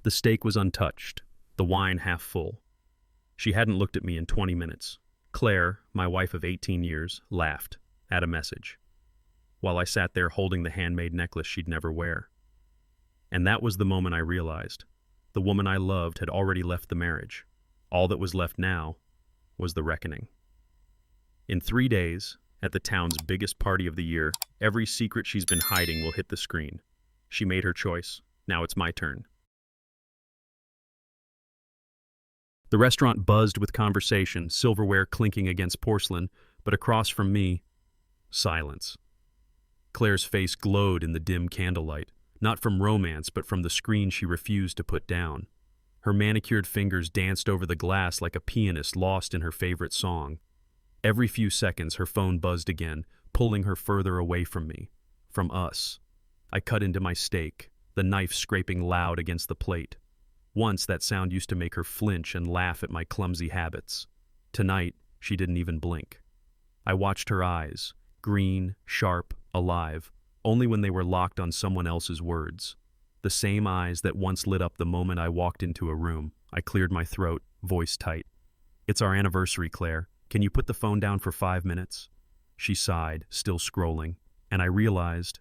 The steak was untouched, the wine half full. She hadn't looked at me in 20 minutes. Claire, my wife of 18 years, laughed at a message, while I sat there holding the handmade necklace she'd never wear. And that was the moment I realized. The woman I loved had already left the marriage. All that was left now was the reckoning. In 3 days, at the town's biggest party of the year, every secret she's been hiding will hit the screen. She made her choice. Now it's my turn. The restaurant buzzed with conversation, silverware clinking against porcelain, but across from me, silence. Claire's face glowed in the dim candlelight, not from romance but from the screen she refused to put down. Her manicured fingers danced over the glass like a pianist lost in her favorite song. Every few seconds her phone buzzed again, pulling her further away from me, from us. I cut into my steak, the knife scraping loud against the plate. Once that sound used to make her flinch and laugh at my clumsy habits. Tonight, she didn't even blink. I watched her eyes, green, sharp, alive, only when they were locked on someone else's words. The same eyes that once lit up the moment I walked into a room. I cleared my throat, voice tight. "It's our anniversary, Claire. Can you put the phone down for 5 minutes?" She sighed, still scrolling, and I realized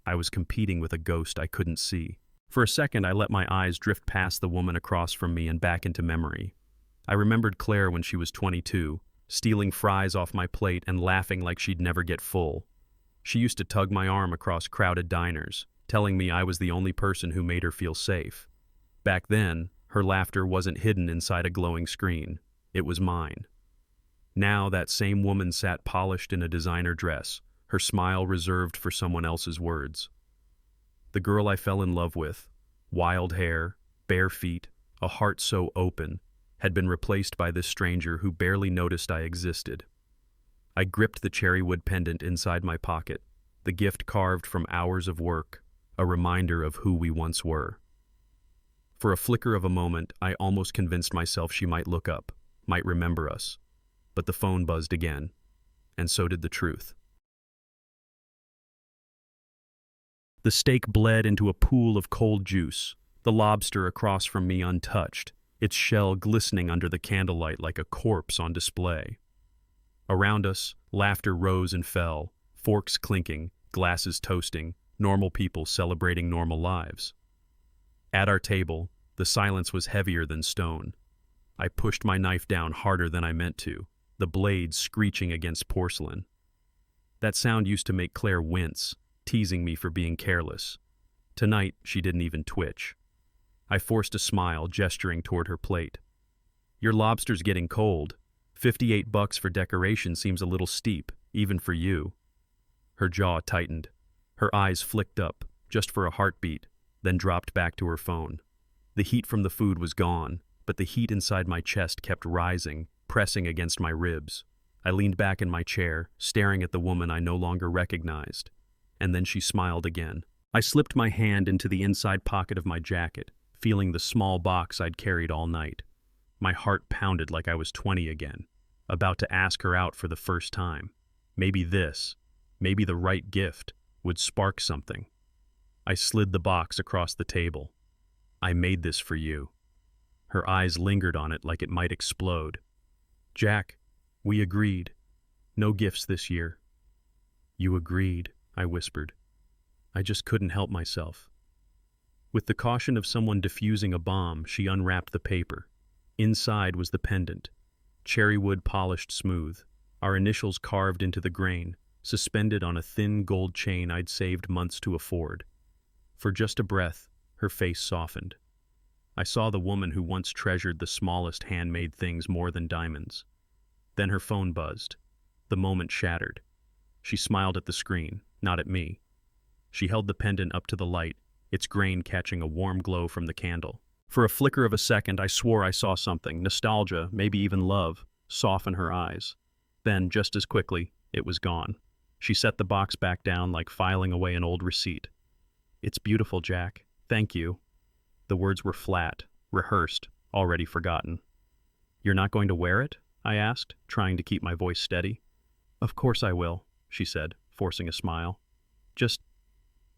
I was competing with a ghost I couldn't see. For a second, I let my eyes drift past the woman across from me and back into memory. I remembered Claire when she was 22, stealing fries off my plate and laughing like she'd never get full. She used to tug my arm across crowded diners, telling me I was the only person who made her feel safe. Back then, her laughter wasn't hidden inside a glowing screen. It was mine. Now that same woman sat polished in a designer dress, her smile reserved for someone else's words. The girl I fell in love with, wild hair, bare feet, a heart so open, had been replaced by this stranger who barely noticed I existed. I gripped the cherry wood pendant inside my pocket, the gift carved from hours of work, a reminder of who we once were. For a flicker of a moment, I almost convinced myself she might look up, might remember us. But the phone buzzed again, and so did the truth. The steak bled into a pool of cold juice, the lobster across from me untouched, its shell glistening under the candlelight like a corpse on display. Around us, laughter rose and fell, forks clinking, glasses toasting, normal people celebrating normal lives. At our table, the silence was heavier than stone. I pushed my knife down harder than I meant to, the blade screeching against porcelain. That sound used to make Claire wince, teasing me for being careless. Tonight, she didn't even twitch. I forced a smile, gesturing toward her plate. "Your lobster's getting cold. $58 for decoration seems a little steep, even for you." Her jaw tightened. Her eyes flicked up, just for a heartbeat, then dropped back to her phone. The heat from the food was gone, but the heat inside my chest kept rising, pressing against my ribs. I leaned back in my chair, staring at the woman I no longer recognized. And then she smiled again. I slipped my hand into the inside pocket of my jacket, feeling the small box I'd carried all night. My heart pounded like I was 20 again, about to ask her out for the first time. Maybe this, maybe the right gift, would spark something. I slid the box across the table. "I made this for you." Her eyes lingered on it like it might explode. "Jack, we agreed. No gifts this year." "You agreed," I whispered. I just couldn't help myself. With the caution of someone defusing a bomb, she unwrapped the paper. Inside was the pendant, cherry wood polished smooth, our initials carved into the grain, suspended on a thin gold chain I'd saved months to afford. For just a breath, her face softened. I saw the woman who once treasured the smallest handmade things more than diamonds. Then her phone buzzed. The moment shattered. She smiled at the screen, not at me. She held the pendant up to the light, its grain catching a warm glow from the candle. For a flicker of a second, I swore I saw something, nostalgia, maybe even love, soften her eyes. Then, just as quickly, it was gone. She set the box back down like filing away an old receipt. "It's beautiful, Jack. Thank you." The words were flat, rehearsed, already forgotten. "You're not going to wear it?" I asked, trying to keep my voice steady. "Of course I will," she said, forcing a smile. "Just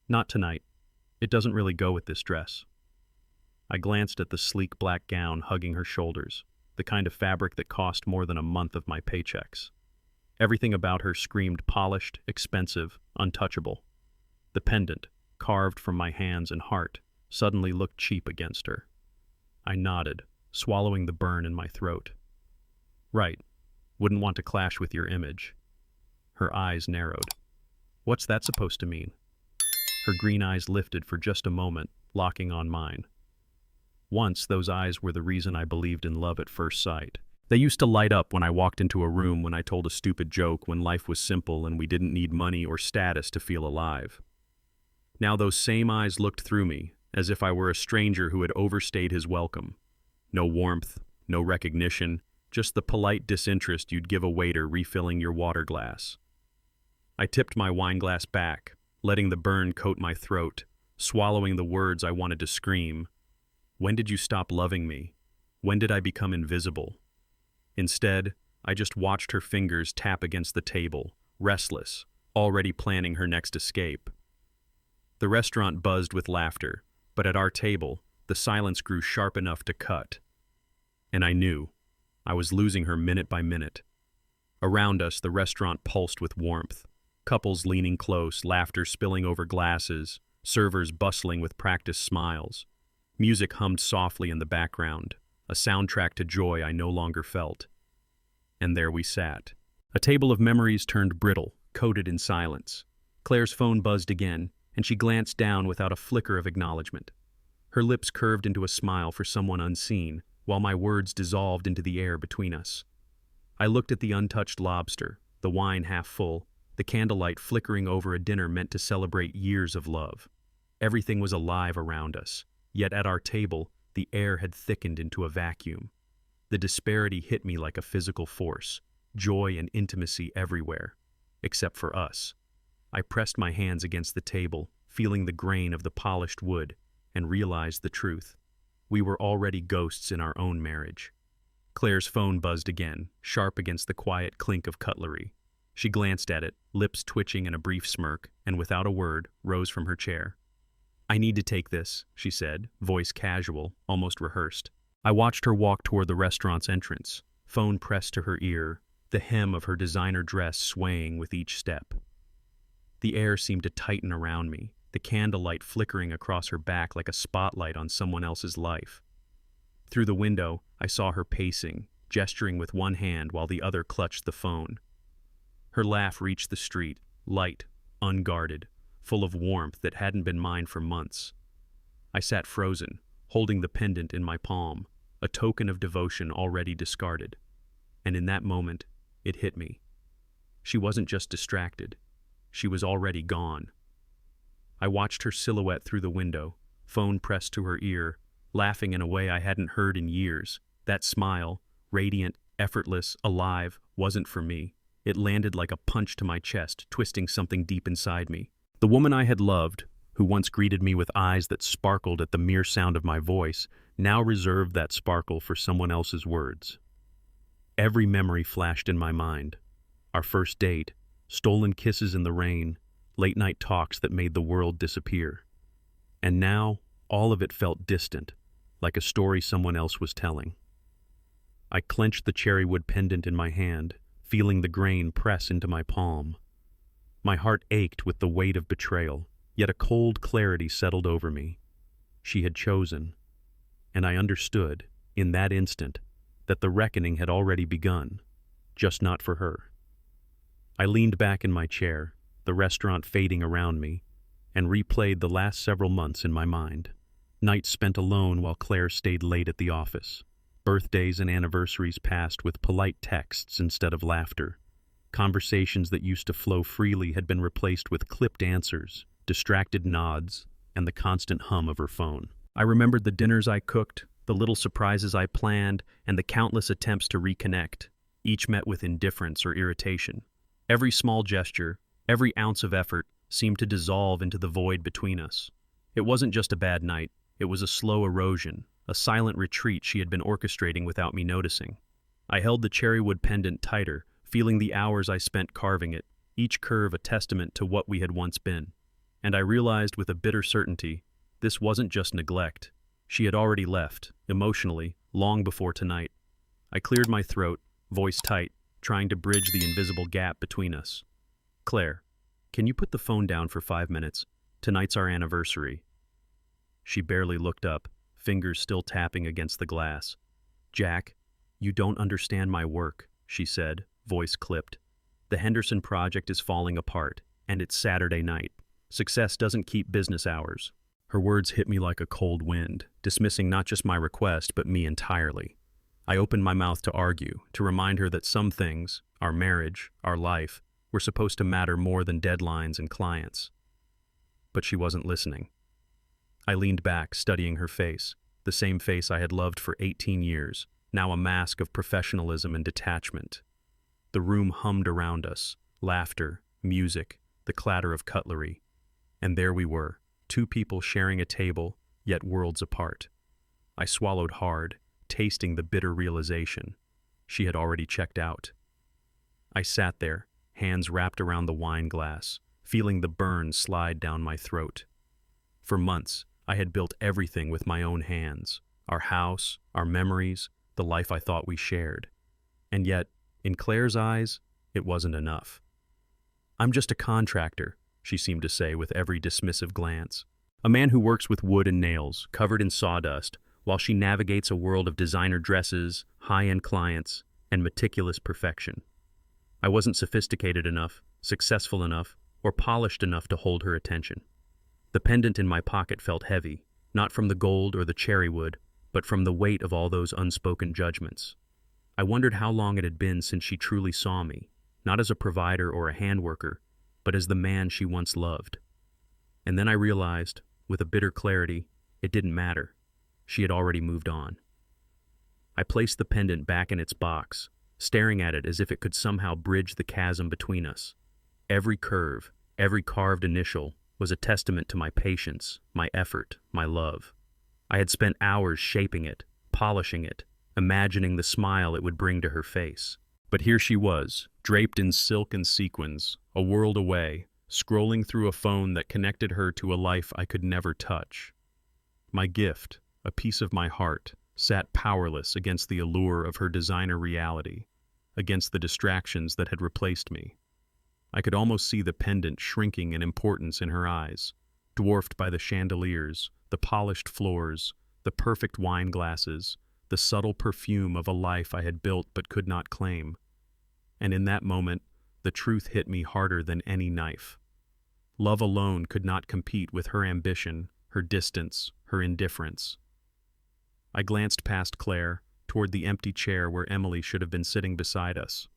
not tonight. It doesn't really go with this dress." I glanced at the sleek black gown hugging her shoulders, the kind of fabric that cost more than a month of my paychecks. Everything about her screamed polished, expensive, untouchable. The pendant, carved from my hands and heart, suddenly looked cheap against her. I nodded, swallowing the burn in my throat. Right. Wouldn't want to clash with your image. Her eyes narrowed. What's that supposed to mean? Her green eyes lifted for just a moment, locking on mine. Once, those eyes were the reason I believed in love at first sight. They used to light up when I walked into a room, when I told a stupid joke, when life was simple and we didn't need money or status to feel alive. Now those same eyes looked through me, as if I were a stranger who had overstayed his welcome. No warmth, no recognition, just the polite disinterest you'd give a waiter refilling your water glass. I tipped my wine glass back, letting the burn coat my throat, swallowing the words I wanted to scream. When did you stop loving me? When did I become invisible? Instead, I just watched her fingers tap against the table, restless, already planning her next escape. The restaurant buzzed with laughter, but at our table, the silence grew sharp enough to cut. And I knew. I was losing her minute by minute. Around us, the restaurant pulsed with warmth. Couples leaning close, laughter spilling over glasses, servers bustling with practiced smiles. Music hummed softly in the background, a soundtrack to joy I no longer felt. And there we sat. A table of memories turned brittle, coated in silence. Claire's phone buzzed again, and she glanced down without a flicker of acknowledgement. Her lips curved into a smile for someone unseen, while my words dissolved into the air between us. I looked at the untouched lobster, the wine half full, the candlelight flickering over a dinner meant to celebrate years of love. Everything was alive around us, yet at our table, the air had thickened into a vacuum. The disparity hit me like a physical force, joy and intimacy everywhere, except for us. I pressed my hands against the table, feeling the grain of the polished wood, and realized the truth. We were already ghosts in our own marriage. Claire's phone buzzed again, sharp against the quiet clink of cutlery. She glanced at it, lips twitching in a brief smirk, and without a word, rose from her chair. I need to take this, she said, voice casual, almost rehearsed. I watched her walk toward the restaurant's entrance, phone pressed to her ear, the hem of her designer dress swaying with each step. The air seemed to tighten around me, the candlelight flickering across her back like a spotlight on someone else's life. Through the window, I saw her pacing, gesturing with one hand while the other clutched the phone. Her laugh reached the street, light, unguarded, full of warmth that hadn't been mine for months. I sat frozen, holding the pendant in my palm, a token of devotion already discarded. And in that moment, it hit me. She wasn't just distracted. She was already gone. I watched her silhouette through the window, phone pressed to her ear, laughing in a way I hadn't heard in years. That smile, radiant, effortless, alive, wasn't for me. It landed like a punch to my chest, twisting something deep inside me. The woman I had loved, who once greeted me with eyes that sparkled at the mere sound of my voice, now reserved that sparkle for someone else's words. Every memory flashed in my mind. Our first date, stolen kisses in the rain, late-night talks that made the world disappear. And now, all of it felt distant, like a story someone else was telling. I clenched the cherrywood pendant in my hand, feeling the grain press into my palm. My heart ached with the weight of betrayal, yet a cold clarity settled over me. She had chosen, and I understood, in that instant, that the reckoning had already begun, just not for her. I leaned back in my chair, the restaurant fading around me, and replayed the last several months in my mind. Nights spent alone while Claire stayed late at the office. Birthdays and anniversaries passed with polite texts instead of laughter. Conversations that used to flow freely had been replaced with clipped answers, distracted nods, and the constant hum of her phone. I remembered the dinners I cooked, the little surprises I planned, and the countless attempts to reconnect, each met with indifference or irritation. Every small gesture, every ounce of effort, seemed to dissolve into the void between us. It wasn't just a bad night, it was a slow erosion, a silent retreat she had been orchestrating without me noticing. I held the cherrywood pendant tighter, feeling the hours I spent carving it, each curve a testament to what we had once been. And I realized with a bitter certainty, this wasn't just neglect. She had already left, emotionally, long before tonight. I cleared my throat, voice tight, trying to bridge the invisible gap between us. Claire, can you put the phone down for 5 minutes? Tonight's our anniversary. She barely looked up, fingers still tapping against the glass. Jack, you don't understand my work, she said, voice clipped. The Henderson project is falling apart, and it's Saturday night. Success doesn't keep business hours. Her words hit me like a cold wind, dismissing not just my request, but me entirely. I opened my mouth to argue, to remind her that some things, our marriage, our life, were supposed to matter more than deadlines and clients. But she wasn't listening. I leaned back, studying her face, the same face I had loved for 18 years, now a mask of professionalism and detachment. The room hummed around us, laughter, music, the clatter of cutlery. And there we were, two people sharing a table, yet worlds apart. I swallowed hard, tasting the bitter realization. She had already checked out. I sat there, hands wrapped around the wine glass, feeling the burn slide down my throat. For months, I had built everything with my own hands, our house, our memories, the life I thought we shared. And yet, in Claire's eyes, it wasn't enough. I'm just a contractor, she seemed to say with every dismissive glance. A man who works with wood and nails, covered in sawdust, while she navigates a world of designer dresses, high-end clients, and meticulous perfection. I wasn't sophisticated enough, successful enough, or polished enough to hold her attention. The pendant in my pocket felt heavy, not from the gold or the cherry wood, but from the weight of all those unspoken judgments. I wondered how long it had been since she truly saw me, not as a provider or a handworker, but as the man she once loved. And then I realized, with a bitter clarity, it didn't matter. She had already moved on. I placed the pendant back in its box, staring at it as if it could somehow bridge the chasm between us. Every curve, every carved initial, was a testament to my patience, my effort, my love. I had spent hours shaping it, polishing it, imagining the smile it would bring to her face. But here she was, draped in silk and sequins, a world away, scrolling through a phone that connected her to a life I could never touch. My gift, a piece of my heart, sat powerless against the allure of her designer reality, against the distractions that had replaced me. I could almost see the pendant shrinking in importance in her eyes, dwarfed by the chandeliers, the polished floors, the perfect wine glasses, the subtle perfume of a life I had built but could not claim. And in that moment, the truth hit me harder than any knife. Love alone could not compete with her ambition, her distance, her indifference. I glanced past Claire, toward the empty chair where Emily should have been sitting beside us.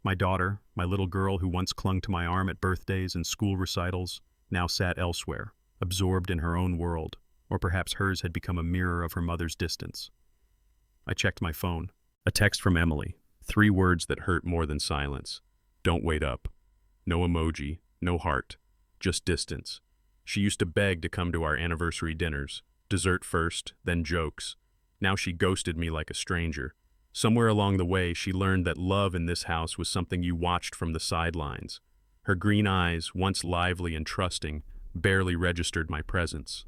My daughter, my little girl who once clung to my arm at birthdays and school recitals, now sat elsewhere, absorbed in her own world, or perhaps hers had become a mirror of her mother's distance. I checked my phone. A text from Emily. 3 words that hurt more than silence. Don't wait up. No emoji, no heart, just distance. She used to beg to come to our anniversary dinners. Dessert first, then jokes. Now she ghosted me like a stranger. Somewhere along the way, she learned that love in this house was something you watched from the sidelines. Her green eyes, once lively and trusting, barely registered my presence.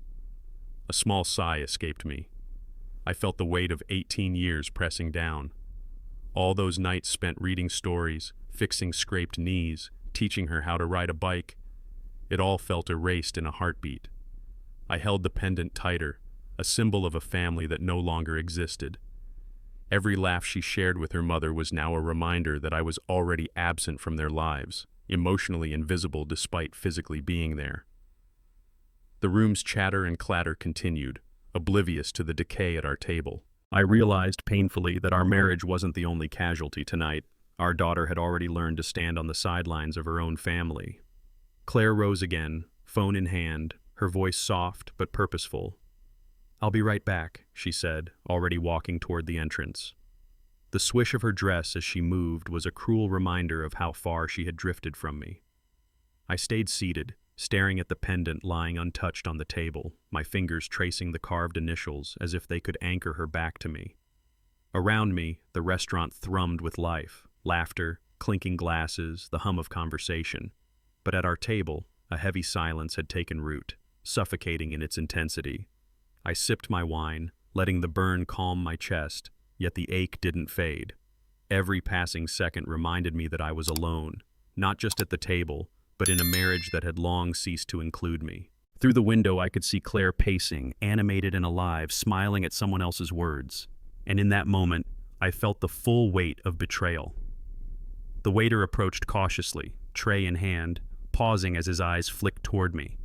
A small sigh escaped me. I felt the weight of 18 years pressing down. All those nights spent reading stories, fixing scraped knees, teaching her how to ride a bike. It all felt erased in a heartbeat. I held the pendant tighter, a symbol of a family that no longer existed. Every laugh she shared with her mother was now a reminder that I was already absent from their lives, emotionally invisible despite physically being there. The room's chatter and clatter continued, oblivious to the decay at our table. I realized painfully that our marriage wasn't the only casualty tonight. Our daughter had already learned to stand on the sidelines of her own family. Claire rose again, phone in hand, her voice soft but purposeful. "I'll be right back," she said, already walking toward the entrance. The swish of her dress as she moved was a cruel reminder of how far she had drifted from me. I stayed seated, staring at the pendant lying untouched on the table, my fingers tracing the carved initials as if they could anchor her back to me. Around me, the restaurant thrummed with life, laughter, clinking glasses, the hum of conversation. But at our table, a heavy silence had taken root, suffocating in its intensity. I sipped my wine, letting the burn calm my chest, yet the ache didn't fade. Every passing second reminded me that I was alone, not just at the table, but in a marriage that had long ceased to include me. Through the window, I could see Clare pacing, animated and alive, smiling at someone else's words. And in that moment, I felt the full weight of betrayal. The waiter approached cautiously, tray in hand, pausing as his eyes flicked toward me.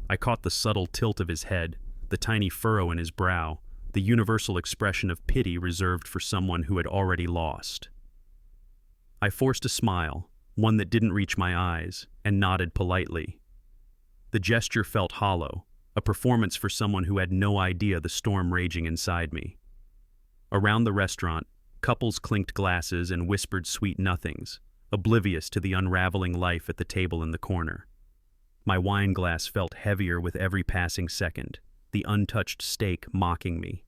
I caught the subtle tilt of his head, the tiny furrow in his brow, the universal expression of pity reserved for someone who had already lost. I forced a smile, one that didn't reach my eyes, and nodded politely. The gesture felt hollow, a performance for someone who had no idea the storm raging inside me. Around the restaurant, couples clinked glasses and whispered sweet nothings, oblivious to the unraveling life at the table in the corner. My wine glass felt heavier with every passing second, the untouched steak mocking me.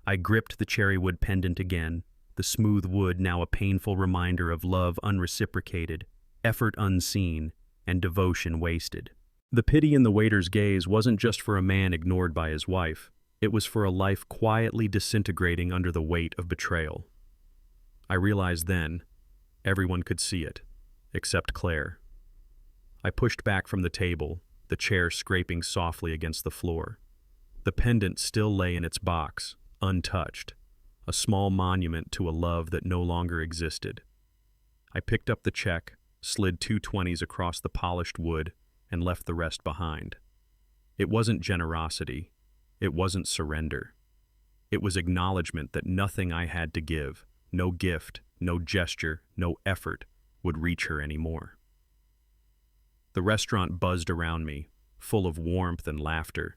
I gripped the cherrywood pendant again, the smooth wood now a painful reminder of love unreciprocated, effort unseen, and devotion wasted. The pity in the waiter's gaze wasn't just for a man ignored by his wife. It was for a life quietly disintegrating under the weight of betrayal. I realized then, everyone could see it, except Clare. I pushed back from the table, the chair scraping softly against the floor. The pendant still lay in its box, untouched, a small monument to a love that no longer existed. I picked up the check, slid 2 20s across the polished wood, and left the rest behind. It wasn't generosity. It wasn't surrender. It was acknowledgement that nothing I had to give, no gift, no gesture, no effort, would reach her anymore. The restaurant buzzed around me, full of warmth and laughter,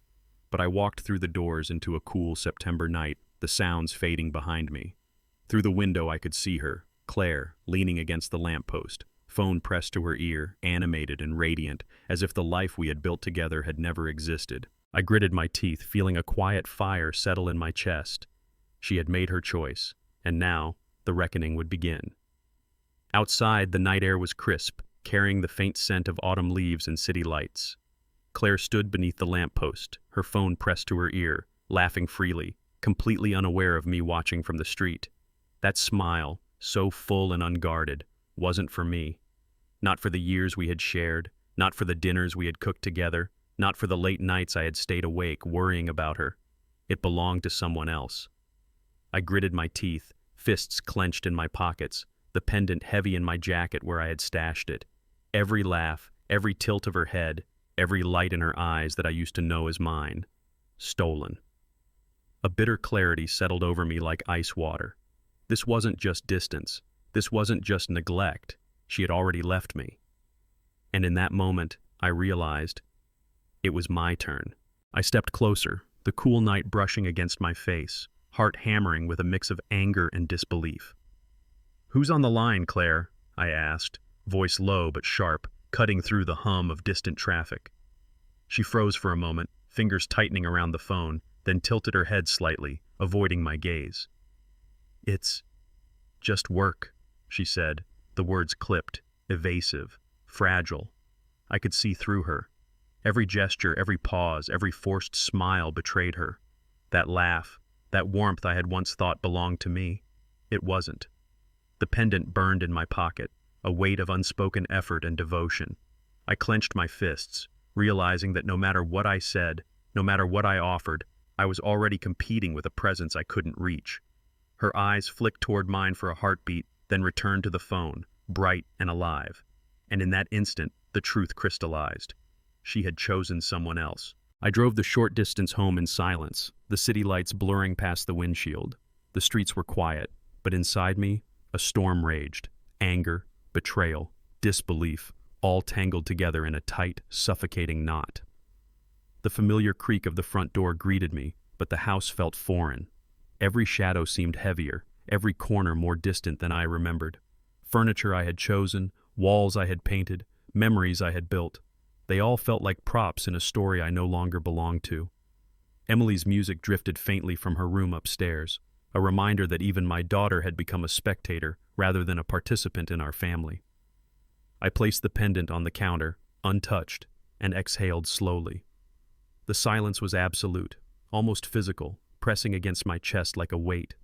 but I walked through the doors into a cool September night, the sounds fading behind me. Through the window I could see her, Clare, leaning against the lamppost, phone pressed to her ear, animated and radiant, as if the life we had built together had never existed. I gritted my teeth, feeling a quiet fire settle in my chest. She had made her choice, and now the reckoning would begin. Outside, the night air was crisp, carrying the faint scent of autumn leaves and city lights. Clare stood beneath the lamppost, her phone pressed to her ear, laughing freely, completely unaware of me watching from the street. That smile, so full and unguarded, wasn't for me. Not for the years we had shared, not for the dinners we had cooked together, not for the late nights I had stayed awake worrying about her. It belonged to someone else. I gritted my teeth, fists clenched in my pockets, the pendant heavy in my jacket where I had stashed it. Every laugh, every tilt of her head, every light in her eyes that I used to know as mine. Stolen. A bitter clarity settled over me like ice water. This wasn't just distance. This wasn't just neglect. She had already left me. And in that moment, I realized it was my turn. I stepped closer, the cool night brushing against my face, heart hammering with a mix of anger and disbelief. "Who's on the line, Clare?" I asked, voice low but sharp, cutting through the hum of distant traffic. She froze for a moment, fingers tightening around the phone, then tilted her head slightly, avoiding my gaze. "It's just work," she said, the words clipped, evasive, fragile. I could see through her. Every gesture, every pause, every forced smile betrayed her. That laugh, that warmth I had once thought belonged to me, it wasn't. The pendant burned in my pocket, a weight of unspoken effort and devotion. I clenched my fists, realizing that no matter what I said, no matter what I offered, I was already competing with a presence I couldn't reach. Her eyes flicked toward mine for a heartbeat, then returned to the phone, bright and alive. And in that instant, the truth crystallized. She had chosen someone else. I drove the short distance home in silence, the city lights blurring past the windshield. The streets were quiet, but inside me, a storm raged. Anger, betrayal, disbelief, all tangled together in a tight, suffocating knot. The familiar creak of the front door greeted me, but the house felt foreign. Every shadow seemed heavier, every corner more distant than I remembered. Furniture I had chosen, walls I had painted, memories I had built. They all felt like props in a story I no longer belonged to. Emily's music drifted faintly from her room upstairs, a reminder that even my daughter had become a spectator rather than a participant in our family. I placed the pendant on the counter, untouched, and exhaled slowly. The silence was absolute, almost physical, pressing against my chest like a weight.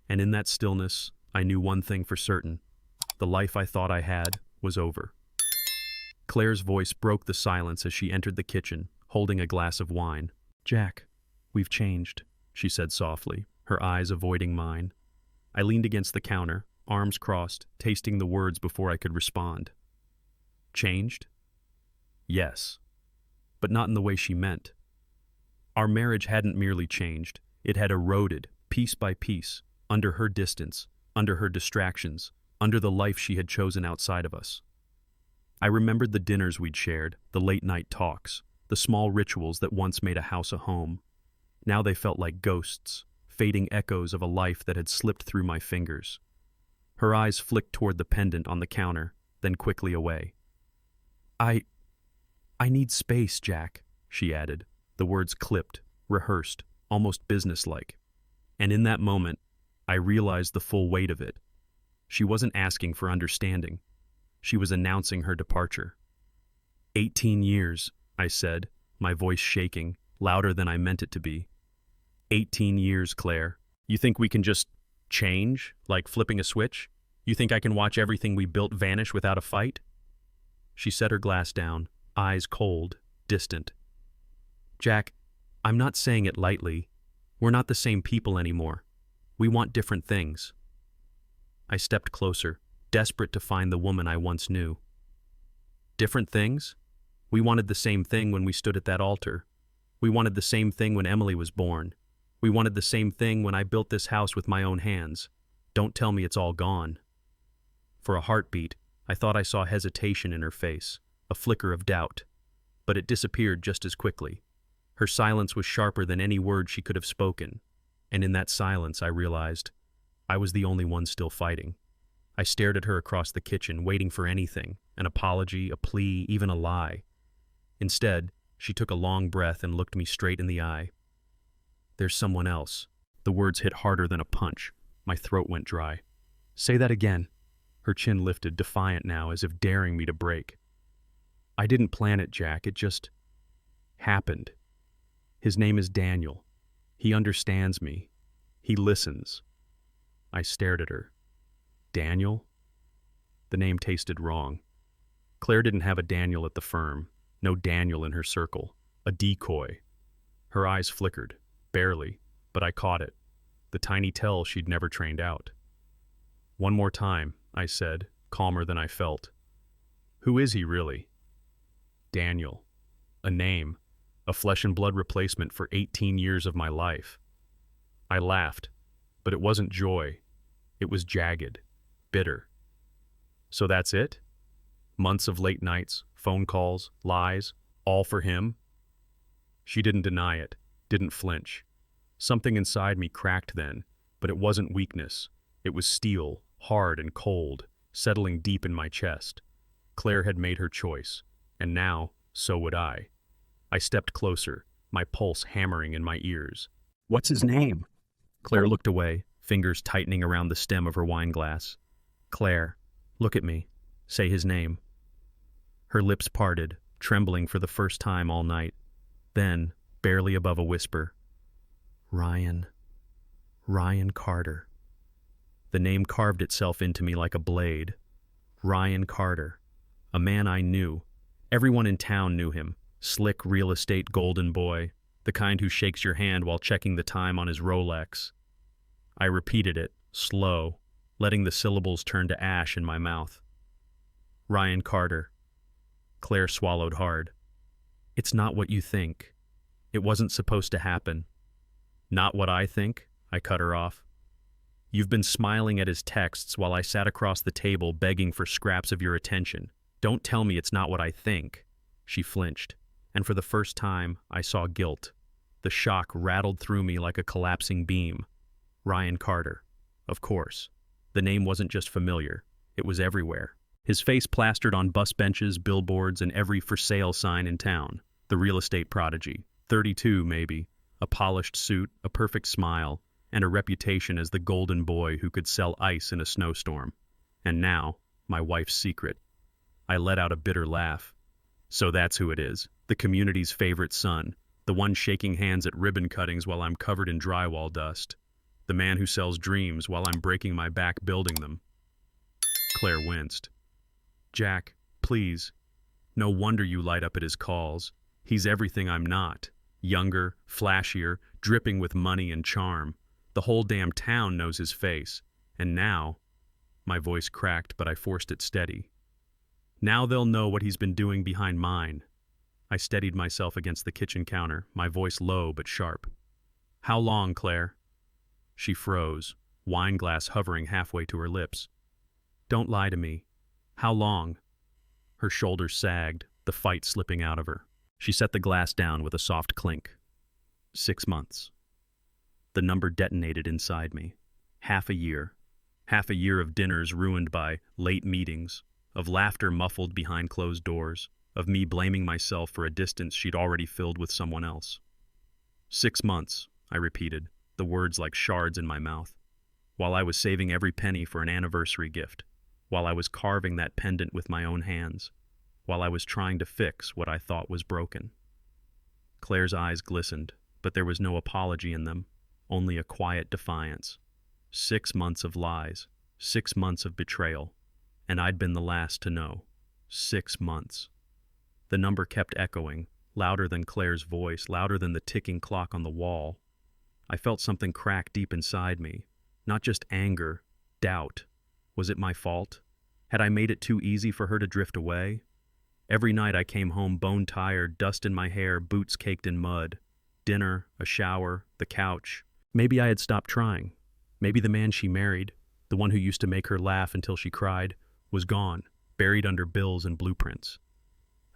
And in that stillness, I knew one thing for certain. The life I thought I had was over. Claire's voice broke the silence as she entered the kitchen, holding a glass of wine. "Jack, we've changed," she said softly, her eyes avoiding mine. I leaned against the counter, arms crossed, tasting the words before I could respond. Changed? Yes. But not in the way she meant. Our marriage hadn't merely changed, it had eroded, piece by piece, under her distance, under her distractions, under the life she had chosen outside of us. I remembered the dinners we'd shared, the late-night talks, the small rituals that once made a house a home. Now they felt like ghosts, fading echoes of a life that had slipped through my fingers. Her eyes flicked toward the pendant on the counter, then quickly away. I need space, Jack," she added, the words clipped, rehearsed, almost businesslike. And in that moment, I realized the full weight of it. She wasn't asking for understanding. She was announcing her departure. 18 years, I said, my voice shaking, louder than I meant it to be. 18 years, Claire. You think we can just change, like flipping a switch? You think I can watch everything we built vanish without a fight? She set her glass down, eyes cold, distant. Jack, I'm not saying it lightly. We're not the same people anymore. We want different things. I stepped closer, desperate to find the woman I once knew. Different things? We wanted the same thing when we stood at that altar. We wanted the same thing when Emily was born. We wanted the same thing when I built this house with my own hands. Don't tell me it's all gone. For a heartbeat, I thought I saw hesitation in her face, a flicker of doubt. But it disappeared just as quickly. Her silence was sharper than any word she could have spoken. And in that silence, I realized I was the only one still fighting. I stared at her across the kitchen, waiting for anything, an apology, a plea, even a lie. Instead, she took a long breath and looked me straight in the eye. There's someone else. The words hit harder than a punch. My throat went dry. Say that again. Her chin lifted, defiant now, as if daring me to break. I didn't plan it, Jack. It just happened. His name is Daniel. He understands me. He listens. I stared at her. Daniel? The name tasted wrong. Claire didn't have a Daniel at the firm. No Daniel in her circle. A decoy. Her eyes flickered. Barely, but I caught it. The tiny tell she'd never trained out. One more time, I said, calmer than I felt. Who is he really? Daniel. A name. A flesh and blood replacement for 18 years of my life. I laughed, but it wasn't joy. It was jagged, bitter. So that's it? Months of late nights, phone calls, lies, all for him? She didn't deny it, didn't flinch. Something inside me cracked then, but it wasn't weakness. It was steel, hard and cold, settling deep in my chest. Claire had made her choice, and now, so would I. I stepped closer, my pulse hammering in my ears. What's his name? Claire looked away, fingers tightening around the stem of her wine glass. Claire, look at me. Say his name. Her lips parted, trembling for the first time all night. Then, barely above a whisper, Ryan Carter. The name carved itself into me like a blade. Ryan Carter. A man I knew. Everyone in town knew him. Slick real estate golden boy, the kind who shakes your hand while checking the time on his Rolex. I repeated it, slow, letting the syllables turn to ash in my mouth. Ryan Carter. Claire swallowed hard. It's not what you think. It wasn't supposed to happen. Not what I think, I cut her off. You've been smiling at his texts while I sat across the table begging for scraps of your attention. Don't tell me it's not what I think. She flinched, and for the first time, I saw guilt. The shock rattled through me like a collapsing beam. Ryan Carter. Of course. The name wasn't just familiar. It was everywhere. His face plastered on bus benches, billboards, and every for sale sign in town. The real estate prodigy. 32, maybe. A polished suit, a perfect smile, and a reputation as the golden boy who could sell ice in a snowstorm. And now, my wife's secret. I let out a bitter laugh. So that's who it is. The community's favorite son. The one shaking hands at ribbon cuttings while I'm covered in drywall dust. The man who sells dreams while I'm breaking my back building them. Claire winced. Jack, please. No wonder you light up at his calls. He's everything I'm not. Younger, flashier, dripping with money and charm. The whole damn town knows his face. And now, my voice cracked, but I forced it steady. Now they'll know what he's been doing behind mine. I steadied myself against the kitchen counter, my voice low but sharp. How long, Claire? She froze, wine glass hovering halfway to her lips. Don't lie to me. How long? Her shoulders sagged, the fight slipping out of her. She set the glass down with a soft clink. 6 months. The number detonated inside me. Half a year. Half a year of dinners ruined by late meetings, of laughter muffled behind closed doors, of me blaming myself for a distance she'd already filled with someone else. 6 months, I repeated, the words like shards in my mouth, while I was saving every penny for an anniversary gift, while I was carving that pendant with my own hands, while I was trying to fix what I thought was broken. Claire's eyes glistened, but there was no apology in them, only a quiet defiance. 6 months of lies, 6 months of betrayal, and I'd been the last to know. 6 months. The number kept echoing, louder than Claire's voice, louder than the ticking clock on the wall. I felt something crack deep inside me. Not just anger, doubt. Was it my fault? Had I made it too easy for her to drift away? Every night I came home bone-tired, dust in my hair, boots caked in mud. Dinner, a shower, the couch. Maybe I had stopped trying. Maybe the man she married, the one who used to make her laugh until she cried, was gone, buried under bills and blueprints.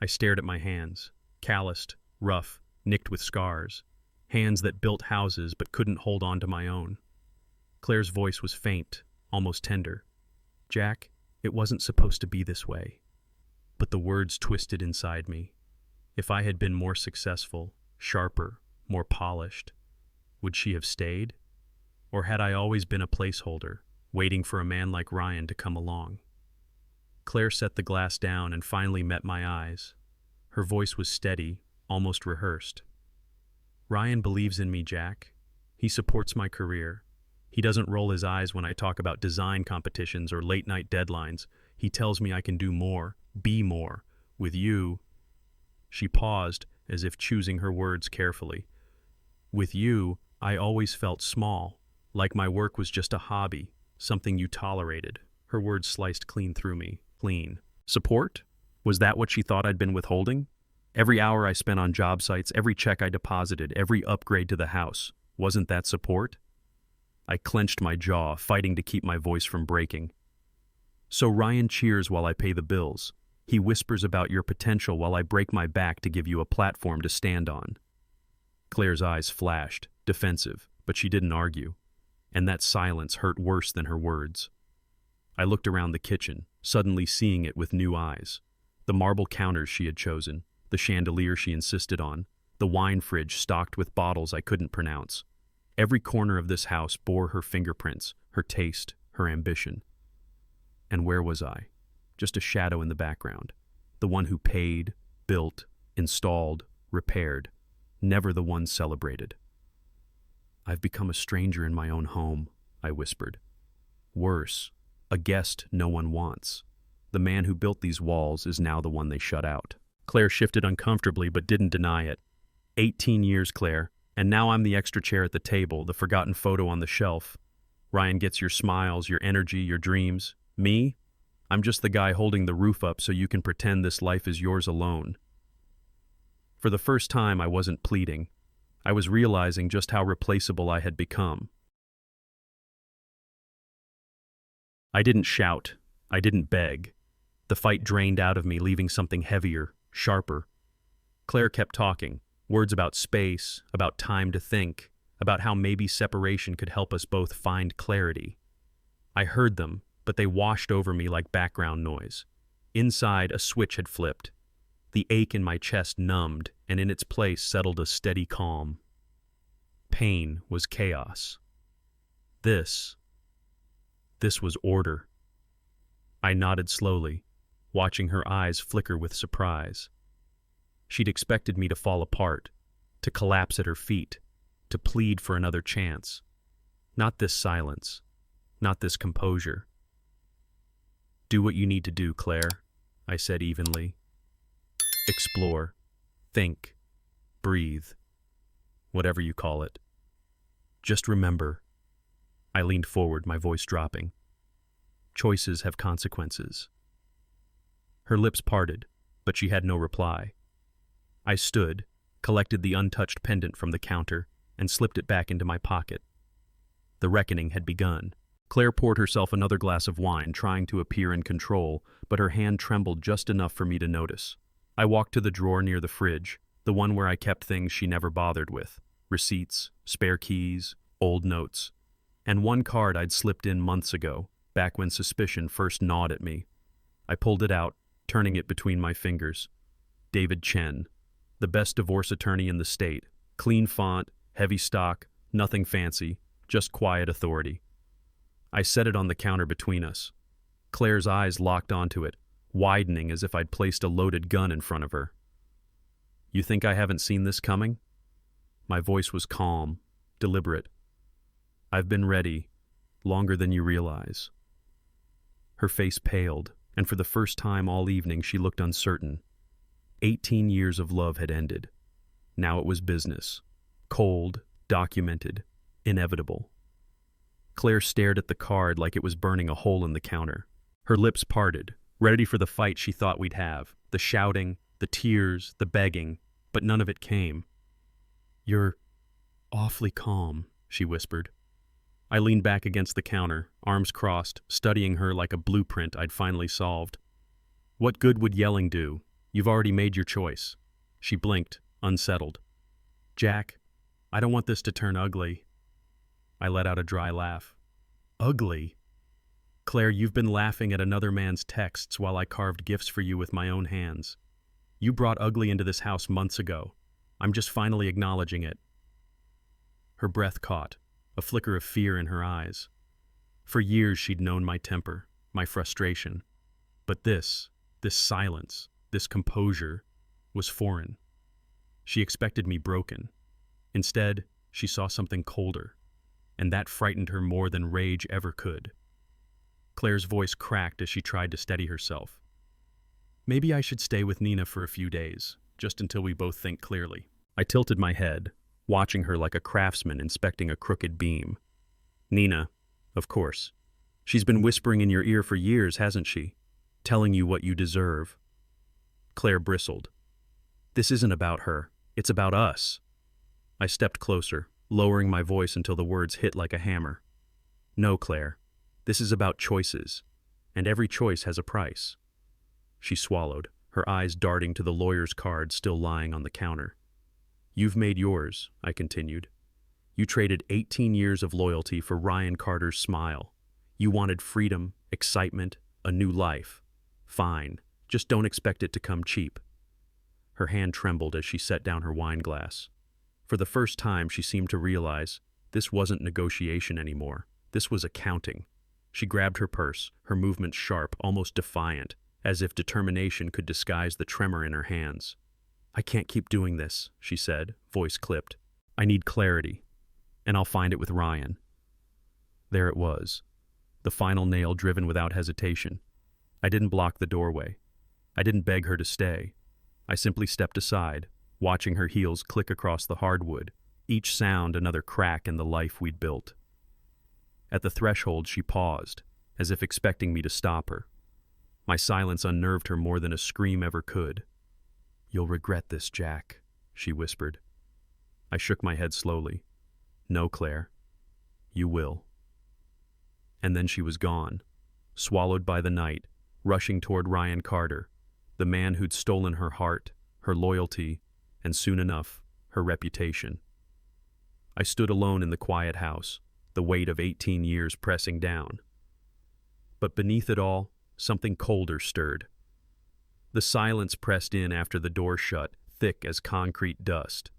I stared at my hands, calloused, rough, nicked with scars. Hands that built houses but couldn't hold on to my own. Claire's voice was faint, almost tender. Jack, it wasn't supposed to be this way. But the words twisted inside me. If I had been more successful, sharper, more polished, would she have stayed? Or had I always been a placeholder, waiting for a man like Ryan to come along? Claire set the glass down and finally met my eyes. Her voice was steady, almost rehearsed. Ryan believes in me, Jack. He supports my career. He doesn't roll his eyes when I talk about design competitions or late-night deadlines. He tells me I can do more, be more. With you... She paused, as if choosing her words carefully. With you, I always felt small, like my work was just a hobby, something you tolerated. Her words sliced clean through me. Clean. Support? Was that what she thought I'd been withholding? Every hour I spent on job sites, every check I deposited, every upgrade to the house. Wasn't that support? I clenched my jaw, fighting to keep my voice from breaking. So Ryan cheers while I pay the bills. He whispers about your potential while I break my back to give you a platform to stand on. Claire's eyes flashed, defensive, but she didn't argue. And that silence hurt worse than her words. I looked around the kitchen, suddenly seeing it with new eyes. The marble counters she had chosen, the chandelier she insisted on, the wine fridge stocked with bottles I couldn't pronounce. Every corner of this house bore her fingerprints, her taste, her ambition. And where was I? Just a shadow in the background. The one who paid, built, installed, repaired. Never the one celebrated. I've become a stranger in my own home, I whispered. Worse, a guest no one wants. The man who built these walls is now the one they shut out. Claire shifted uncomfortably but didn't deny it. 18 years, Claire, and now I'm the extra chair at the table, the forgotten photo on the shelf. Ryan gets your smiles, your energy, your dreams. Me? I'm just the guy holding the roof up so you can pretend this life is yours alone. For the first time, I wasn't pleading. I was realizing just how replaceable I had become. I didn't shout. I didn't beg. The fight drained out of me, leaving something heavier, sharper. Claire kept talking, words about space, about time to think, about how maybe separation could help us both find clarity. I heard them, but they washed over me like background noise. Inside, a switch had flipped. The ache in my chest numbed, and in its place settled a steady calm. Pain was chaos. This was order. I nodded slowly, watching her eyes flicker with surprise. She'd expected me to fall apart, to collapse at her feet, to plead for another chance. Not this silence, not this composure. "Do what you need to do, Claire," I said evenly. "Explore, think, breathe, whatever you call it. Just remember," I leaned forward, my voice dropping, "choices have consequences." Her lips parted, but she had no reply. I stood, collected the untouched pendant from the counter, and slipped it back into my pocket. The reckoning had begun. Claire poured herself another glass of wine, trying to appear in control, but her hand trembled just enough for me to notice. I walked to the drawer near the fridge, the one where I kept things she never bothered with: receipts, spare keys, old notes, and one card I'd slipped in months ago, back when suspicion first gnawed at me. I pulled it out, turning it between my fingers. David Chen, the best divorce attorney in the state. Clean font, heavy stock, nothing fancy, just quiet authority. I set it on the counter between us. Claire's eyes locked onto it, widening as if I'd placed a loaded gun in front of her. "You think I haven't seen this coming?" My voice was calm, deliberate. "I've been ready, longer than you realize." Her face paled, and for the first time all evening she looked uncertain. 18 years of love had ended. Now it was business. Cold, documented, inevitable. Claire stared at the card like it was burning a hole in the counter. Her lips parted, ready for the fight she thought we'd have. The shouting, the tears, the begging, but none of it came. "You're awfully calm," she whispered. I leaned back against the counter, arms crossed, studying her like a blueprint I'd finally solved. "What good would yelling do? You've already made your choice." She blinked, unsettled. "Jack, I don't want this to turn ugly." I let out a dry laugh. "Ugly? Claire, you've been laughing at another man's texts while I carved gifts for you with my own hands. You brought ugly into this house months ago. I'm just finally acknowledging it." Her breath caught, a flicker of fear in her eyes. For years she'd known my temper, my frustration. But this silence, this composure, was foreign. She expected me broken. Instead, she saw something colder, and that frightened her more than rage ever could. Claire's voice cracked as she tried to steady herself. "Maybe I should stay with Nina for a few days, just until we both think clearly." I tilted my head, watching her like a craftsman inspecting a crooked beam. "Nina, of course. She's been whispering in your ear for years, hasn't she? Telling you what you deserve." Claire bristled. "This isn't about her. It's about us." I stepped closer, lowering my voice until the words hit like a hammer. "No, Claire. This is about choices, and every choice has a price." She swallowed, her eyes darting to the lawyer's card still lying on the counter. "You've made yours," I continued. "You traded 18 years of loyalty for Ryan Carter's smile. You wanted freedom, excitement, a new life. Fine, just don't expect it to come cheap." Her hand trembled as she set down her wine glass. For the first time, she seemed to realize this wasn't negotiation anymore. This was accounting. She grabbed her purse, her movements sharp, almost defiant, as if determination could disguise the tremor in her hands. "I can't keep doing this," she said, voice clipped. "I need clarity, and I'll find it with Ryan." There it was, the final nail driven without hesitation. I didn't block the doorway. I didn't beg her to stay. I simply stepped aside, watching her heels click across the hardwood, each sound another crack in the life we'd built. At the threshold, she paused, as if expecting me to stop her. My silence unnerved her more than a scream ever could. "You'll regret this, Jack," she whispered. I shook my head slowly. "No, Claire. You will." And then she was gone, swallowed by the night, rushing toward Ryan Carter, the man who'd stolen her heart, her loyalty, and soon enough, her reputation. I stood alone in the quiet house, the weight of 18 years pressing down. But beneath it all, something colder stirred. The silence pressed in after the door shut, thick as concrete dust.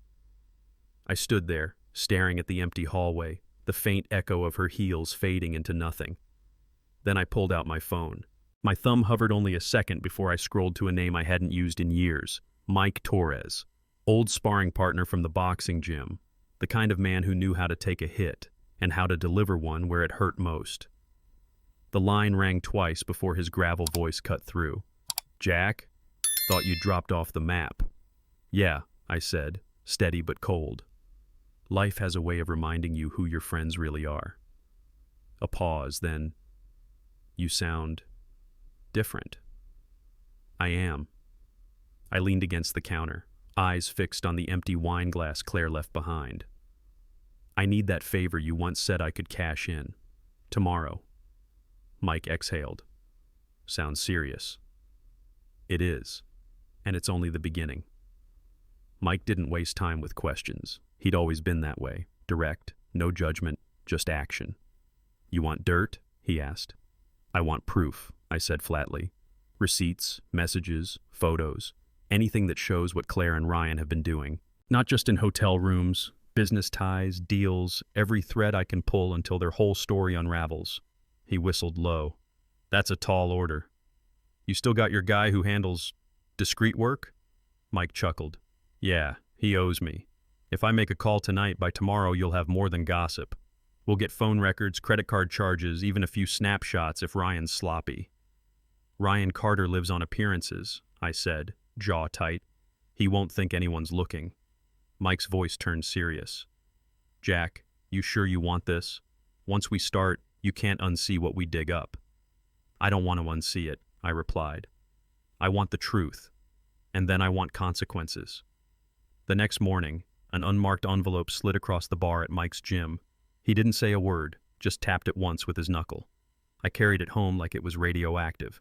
I stood there, staring at the empty hallway, the faint echo of her heels fading into nothing. Then I pulled out my phone. My thumb hovered only a second before I scrolled to a name I hadn't used in years: Mike Torres. Old sparring partner from the boxing gym, the kind of man who knew how to take a hit and how to deliver one where it hurt most. The line rang twice before his gravel voice cut through. "Jack? Thought you dropped off the map." "Yeah," I said, steady but cold. Life has a way of reminding you who your friends really are. A pause, then, "You sound different." "I am." I leaned against the counter, eyes fixed on the empty wine glass Claire left behind. "I need that favor you once said I could cash in. Tomorrow." Mike exhaled. "Sounds serious." "It is, and it's only the beginning." Mike didn't waste time with questions. He'd always been that way, direct, no judgment, just action. "You want dirt?" he asked. "I want proof," I said flatly. "Receipts, messages, photos, anything that shows what Claire and Ryan have been doing. Not just in hotel rooms, business ties, deals, every thread I can pull until their whole story unravels." He whistled low. "That's a tall order." "You still got your guy who handles discreet work?" Mike chuckled. "Yeah, he owes me. If I make a call tonight, by tomorrow you'll have more than gossip. We'll get phone records, credit card charges, even a few snapshots if Ryan's sloppy." "Ryan Carter lives on appearances," I said, jaw tight. "He won't think anyone's looking." Mike's voice turned serious. "Jack, you sure you want this? Once we start, you can't unsee what we dig up." "I don't want to unsee it," I replied. "I want the truth, and then I want consequences." The next morning, an unmarked envelope slid across the bar at Mike's gym. He didn't say a word, just tapped it once with his knuckle. I carried it home like it was radioactive.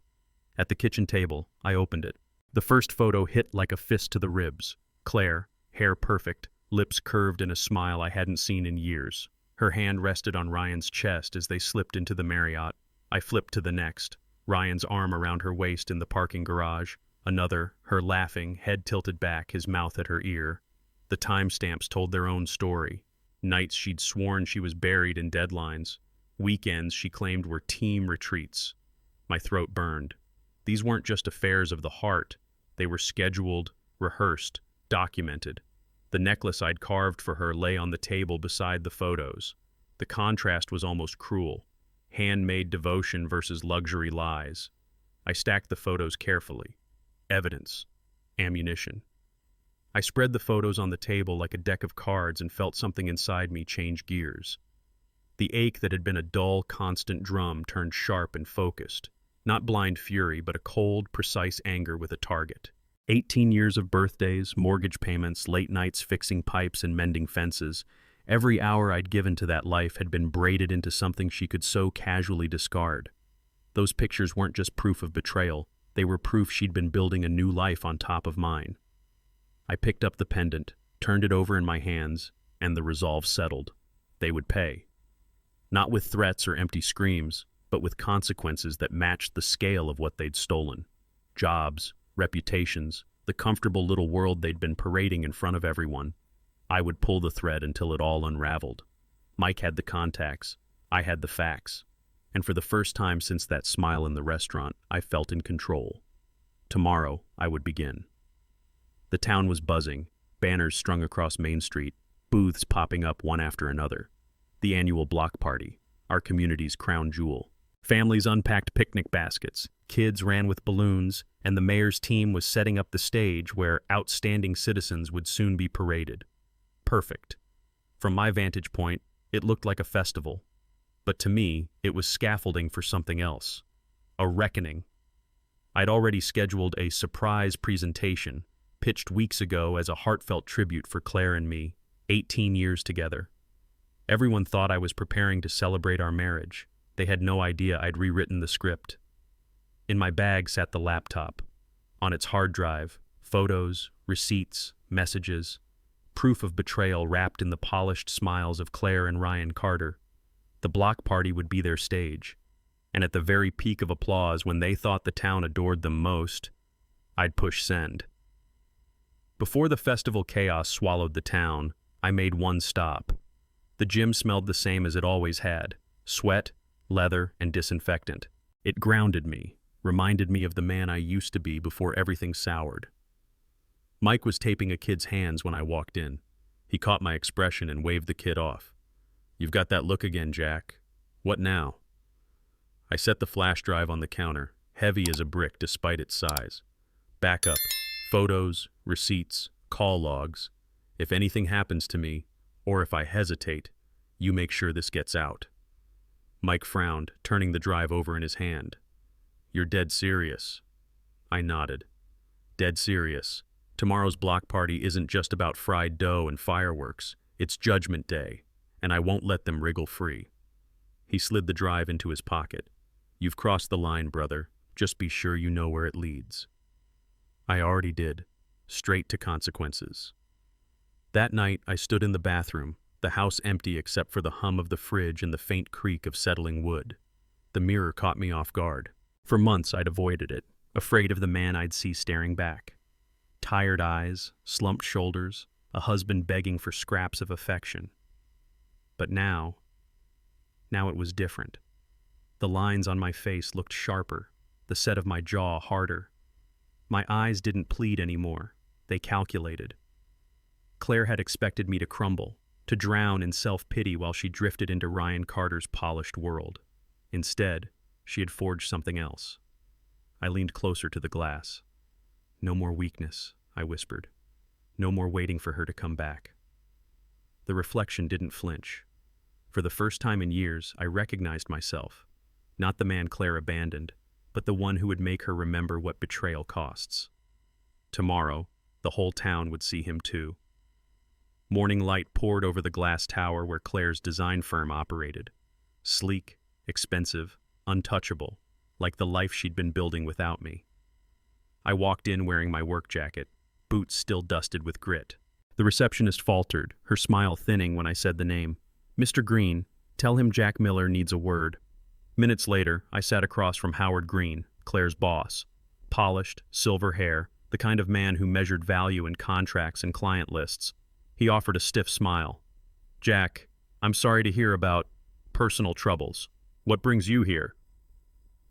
At the kitchen table, I opened it. The first photo hit like a fist to the ribs. Claire, hair perfect, lips curved in a smile I hadn't seen in years. Her hand rested on Ryan's chest as they slipped into the Marriott. I flipped to the next. Ryan's arm around her waist in the parking garage. Another, her laughing, head tilted back, his mouth at her ear. The timestamps told their own story. Nights she'd sworn she was buried in deadlines. Weekends she claimed were team retreats. My throat burned. These weren't just affairs of the heart. They were scheduled, rehearsed, documented. The necklace I'd carved for her lay on the table beside the photos. The contrast was almost cruel. Handmade devotion versus luxury lies. I stacked the photos carefully. Evidence. Ammunition. I spread the photos on the table like a deck of cards and felt something inside me change gears. The ache that had been a dull, constant drum turned sharp and focused. Not blind fury, but a cold, precise anger with a target. 18 years of birthdays, mortgage payments, late nights fixing pipes and mending fences. Every hour I'd given to that life had been braided into something she could so casually discard. Those pictures weren't just proof of betrayal. They were proof she'd been building a new life on top of mine. I picked up the pendant, turned it over in my hands, and the resolve settled. They would pay. Not with threats or empty screams, but with consequences that matched the scale of what they'd stolen. Jobs, reputations, the comfortable little world they'd been parading in front of everyone. I would pull the thread until it all unraveled. Mike had the contacts. I had the facts. And for the first time since that smile in the restaurant, I felt in control. Tomorrow, I would begin. The town was buzzing, banners strung across Main Street, booths popping up one after another. The annual block party, our community's crown jewel. Families unpacked picnic baskets, kids ran with balloons, and the mayor's team was setting up the stage where outstanding citizens would soon be paraded. Perfect. From my vantage point, it looked like a festival. But to me, it was scaffolding for something else. A reckoning. I'd already scheduled a surprise presentation, pitched weeks ago as a heartfelt tribute for Claire and me, 18 years together. Everyone thought I was preparing to celebrate our marriage. They had no idea I'd rewritten the script. In my bag sat the laptop. On its hard drive, photos, receipts, messages, proof of betrayal wrapped in the polished smiles of Claire and Ryan Carter. The block party would be their stage, and at the very peak of applause when they thought the town adored them most, I'd push send. Before the festival chaos swallowed the town, I made one stop. The gym smelled the same as it always had: sweat, leather, and disinfectant. It grounded me, reminded me of the man I used to be before everything soured. Mike was taping a kid's hands when I walked in. He caught my expression and waved the kid off. "You've got that look again, Jack. What now?" I set the flash drive on the counter, heavy as a brick despite its size. "Backup, photos, receipts, call logs. If anything happens to me, or if I hesitate, you make sure this gets out." Mike frowned, turning the drive over in his hand. "You're dead serious." I nodded. "Dead serious. Tomorrow's block party isn't just about fried dough and fireworks. It's Judgment Day, and I won't let them wriggle free." He slid the drive into his pocket. "You've crossed the line, brother. Just be sure you know where it leads." I already did. Straight to consequences. That night, I stood in the bathroom, the house empty except for the hum of the fridge and the faint creak of settling wood. The mirror caught me off guard. For months, I'd avoided it, afraid of the man I'd see staring back. Tired eyes, slumped shoulders, a husband begging for scraps of affection. But now it was different. The lines on my face looked sharper, the set of my jaw harder. My eyes didn't plead anymore. They calculated. Claire had expected me to crumble, to drown in self-pity while she drifted into Ryan Carter's polished world. Instead, she had forged something else. I leaned closer to the glass. "No more weakness," I whispered. "No more waiting for her to come back." The reflection didn't flinch. For the first time in years, I recognized myself. Not the man Claire abandoned, but the one who would make her remember what betrayal costs. Tomorrow, the whole town would see him too. Morning light poured over the glass tower where Claire's design firm operated. Sleek, expensive, untouchable, like the life she'd been building without me. I walked in wearing my work jacket, boots still dusted with grit. The receptionist faltered, her smile thinning when I said the name. "Mr. Green, tell him Jack Miller needs a word." Minutes later, I sat across from Howard Green, Claire's boss. Polished, silver hair, the kind of man who measured value in contracts and client lists. He offered a stiff smile. "Jack, I'm sorry to hear about personal troubles. What brings you here?"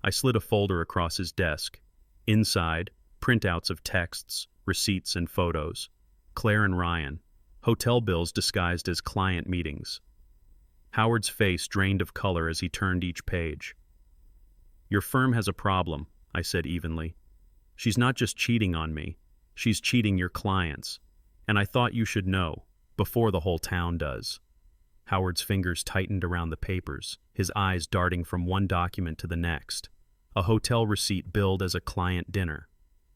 I slid a folder across his desk. Inside, printouts of texts, receipts, and photos. Claire and Ryan. Hotel bills disguised as client meetings. Howard's face drained of color as he turned each page. "Your firm has a problem," I said evenly. "She's not just cheating on me. She's cheating your clients. And I thought you should know, before the whole town does." Howard's fingers tightened around the papers, his eyes darting from one document to the next. A hotel receipt billed as a client dinner.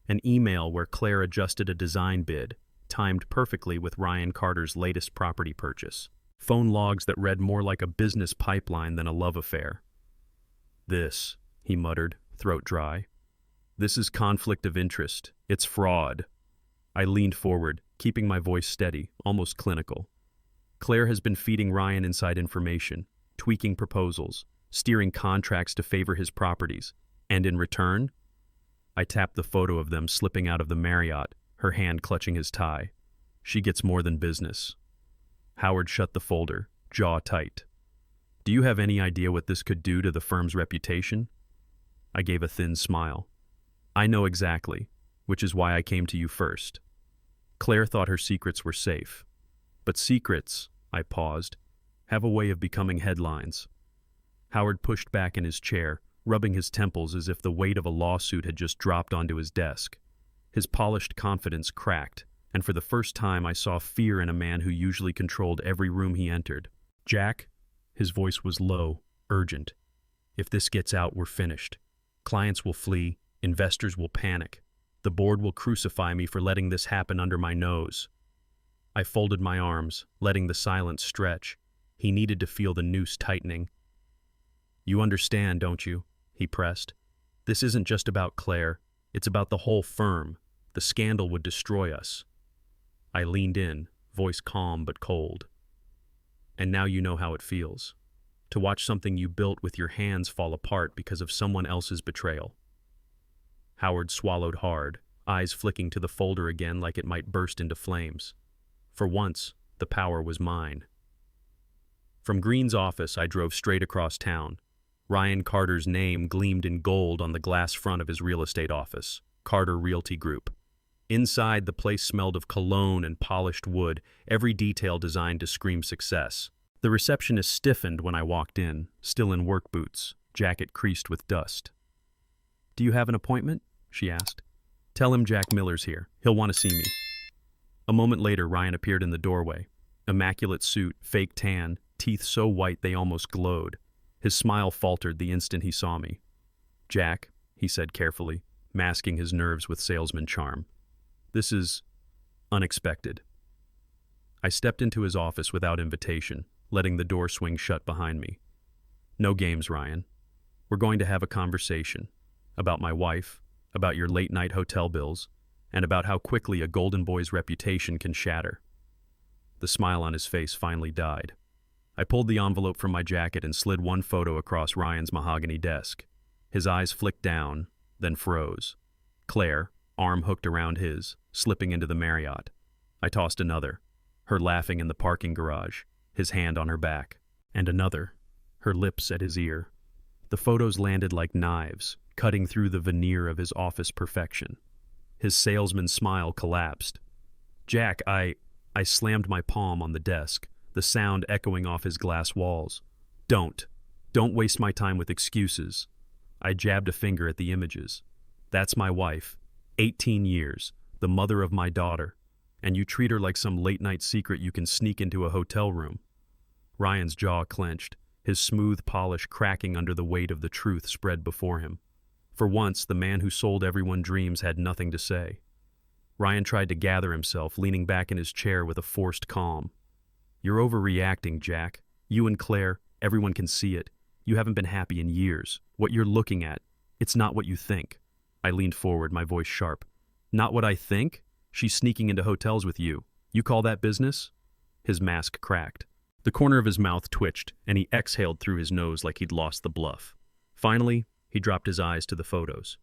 An email where Claire adjusted a design bid, timed perfectly with Ryan Carter's latest property purchase. Phone logs that read more like a business pipeline than a love affair. "This," he muttered, throat dry. "This is conflict of interest. It's fraud." I leaned forward, keeping my voice steady, almost clinical. "Claire has been feeding Ryan inside information, tweaking proposals, steering contracts to favor his properties. And in return?" I tapped the photo of them slipping out of the Marriott, her hand clutching his tie. "She gets more than business." Howard shut the folder, jaw tight. "Do you have any idea what this could do to the firm's reputation?" I gave a thin smile. "I know exactly, which is why I came to you first." Claire thought her secrets were safe. But secrets, I paused, have a way of becoming headlines. Howard pushed back in his chair, rubbing his temples as if the weight of a lawsuit had just dropped onto his desk. His polished confidence cracked, and for the first time I saw fear in a man who usually controlled every room he entered. "Jack," his voice was low, urgent. "If this gets out, we're finished. Clients will flee, investors will panic. The board will crucify me for letting this happen under my nose." I folded my arms, letting the silence stretch. He needed to feel the noose tightening. "You understand, don't you?" he pressed. "This isn't just about Claire. It's about the whole firm. The scandal would destroy us." I leaned in, voice calm but cold. "And now you know how it feels. To watch something you built with your hands fall apart because of someone else's betrayal." Howard swallowed hard, eyes flicking to the folder again like it might burst into flames. For once, the power was mine. From Green's office, I drove straight across town. Ryan Carter's name gleamed in gold on the glass front of his real estate office, Carter Realty Group. Inside, the place smelled of cologne and polished wood, every detail designed to scream success. The receptionist stiffened when I walked in, still in work boots, jacket creased with dust. "Do you have an appointment?" she asked. "Tell him Jack Miller's here. He'll want to see me." A moment later, Ryan appeared in the doorway. Immaculate suit, fake tan, teeth so white they almost glowed. His smile faltered the instant he saw me. "Jack," he said carefully, masking his nerves with salesman charm. "This is unexpected." I stepped into his office without invitation, letting the door swing shut behind me. "No games, Ryan. We're going to have a conversation about my wife, about your late-night hotel bills, and about how quickly a golden boy's reputation can shatter." The smile on his face finally died. I pulled the envelope from my jacket and slid one photo across Ryan's mahogany desk. His eyes flicked down, then froze. Clare, arm hooked around his, slipping into the Marriott. I tossed another, her laughing in the parking garage, his hand on her back, and another, her lips at his ear. The photos landed like knives, cutting through the veneer of his office perfection. His salesman's smile collapsed. "Jack, I slammed my palm on the desk, the sound echoing off his glass walls. Don't waste my time with excuses." I jabbed a finger at the images. "That's my wife, 18 years, the mother of my daughter, and you treat her like some late-night secret you can sneak into a hotel room." Ryan's jaw clenched, his smooth polish cracking under the weight of the truth spread before him. For once, the man who sold everyone dreams had nothing to say. Ryan tried to gather himself, leaning back in his chair with a forced calm. "You're overreacting, Jack. You and Claire, everyone can see it. You haven't been happy in years. What you're looking at, it's not what you think." I leaned forward, my voice sharp. "Not what I think? She's sneaking into hotels with you. You call that business?" His mask cracked. The corner of his mouth twitched, and he exhaled through his nose like he'd lost the bluff. Finally, he dropped his eyes to the photos.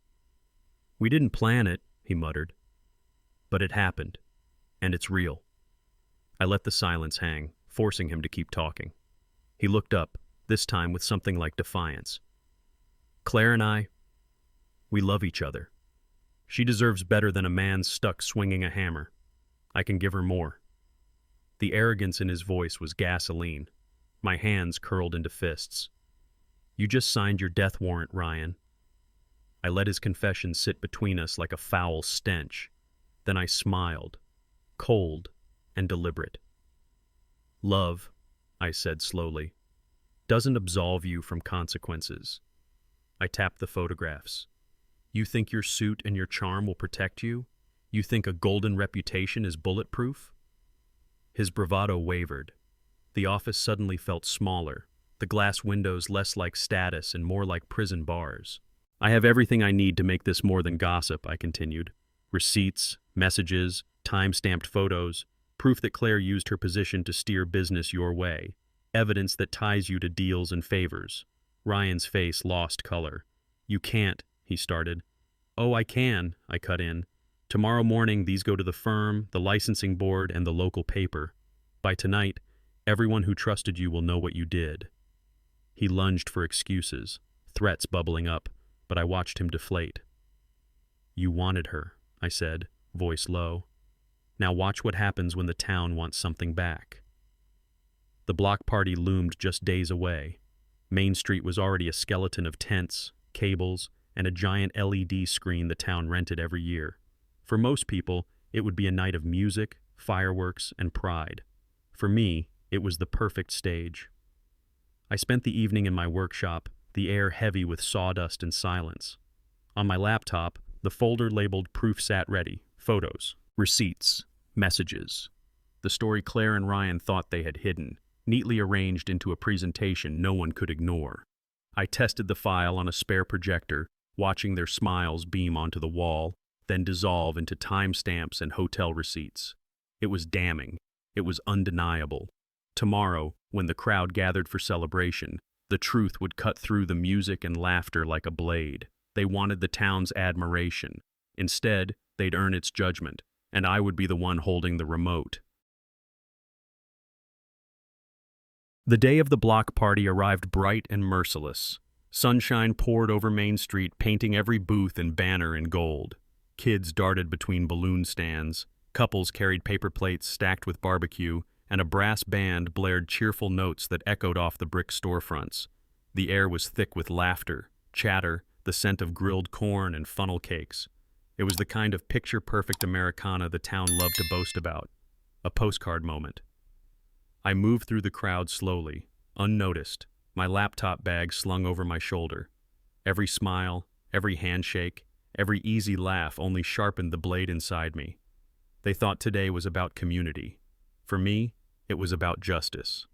"We didn't plan it," he muttered. "But it happened, and it's real." I let the silence hang, forcing him to keep talking. He looked up, this time with something like defiance. "Claire and I, we love each other. She deserves better than a man stuck swinging a hammer. I can give her more." The arrogance in his voice was gasoline. My hands curled into fists. "You just signed your death warrant, Ryan." I let his confession sit between us like a foul stench. Then I smiled, cold and deliberate. "Love," I said slowly, "doesn't absolve you from consequences." I tapped the photographs. "You think your suit and your charm will protect you? You think a golden reputation is bulletproof?" His bravado wavered. The office suddenly felt smaller, the glass windows less like status and more like prison bars. "I have everything I need to make this more than gossip," I continued. "Receipts, messages, time-stamped photos, proof that Claire used her position to steer business your way, evidence that ties you to deals and favors." Ryan's face lost color. "You can't," he started. "Oh, I can," I cut in. "Tomorrow morning these go to the firm, the licensing board, and the local paper. By tonight, everyone who trusted you will know what you did." He lunged for excuses, threats bubbling up, but I watched him deflate. "You wanted her," I said, voice low. "Now watch what happens when the town wants something back." The block party loomed just days away. Main Street was already a skeleton of tents, cables, and a giant LED screen the town rented every year. For most people, it would be a night of music, fireworks, and pride. For me, it was the perfect stage. I spent the evening in my workshop, the air heavy with sawdust and silence. On my laptop, the folder labeled "Proof" sat ready: photos, receipts, messages. The story Claire and Ryan thought they had hidden, neatly arranged into a presentation no one could ignore. I tested the file on a spare projector, watching their smiles beam onto the wall, then dissolve into timestamps and hotel receipts. It was damning. It was undeniable. Tomorrow, when the crowd gathered for celebration, the truth would cut through the music and laughter like a blade. They wanted the town's admiration. Instead, they'd earn its judgment, and I would be the one holding the remote. The day of the block party arrived bright and merciless. Sunshine poured over Main Street, painting every booth and banner in gold. Kids darted between balloon stands, couples carried paper plates stacked with barbecue, and a brass band blared cheerful notes that echoed off the brick storefronts. The air was thick with laughter, chatter, the scent of grilled corn and funnel cakes. It was the kind of picture-perfect Americana the town loved to boast about. A postcard moment. I moved through the crowd slowly, unnoticed, my laptop bag slung over my shoulder. Every smile, every handshake, every easy laugh only sharpened the blade inside me. They thought today was about community. For me, it was about justice.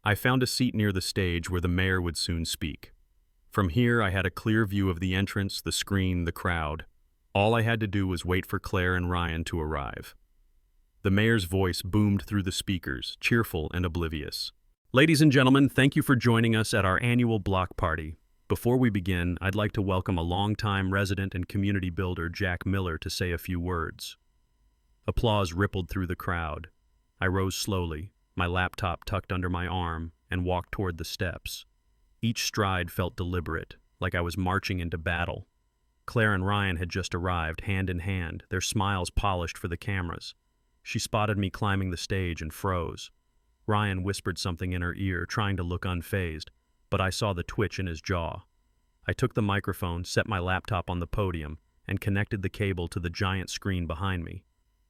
I found a seat near the stage where the mayor would soon speak. From here, I had a clear view of the entrance, the screen, the crowd. All I had to do was wait for Clare and Ryan to arrive. The mayor's voice boomed through the speakers, cheerful and oblivious. Ladies and gentlemen, thank you for joining us at our annual block party. Before we begin, I'd like to welcome a longtime resident and community builder, Jack Miller, to say a few words. Applause rippled through the crowd. I rose slowly, my laptop tucked under my arm, and walked toward the steps. Each stride felt deliberate, like I was marching into battle. Clare and Ryan had just arrived, hand in hand, their smiles polished for the cameras. She spotted me climbing the stage and froze. Ryan whispered something in her ear, trying to look unfazed, but I saw the twitch in his jaw. I took the microphone, set my laptop on the podium, and connected the cable to the giant screen behind me.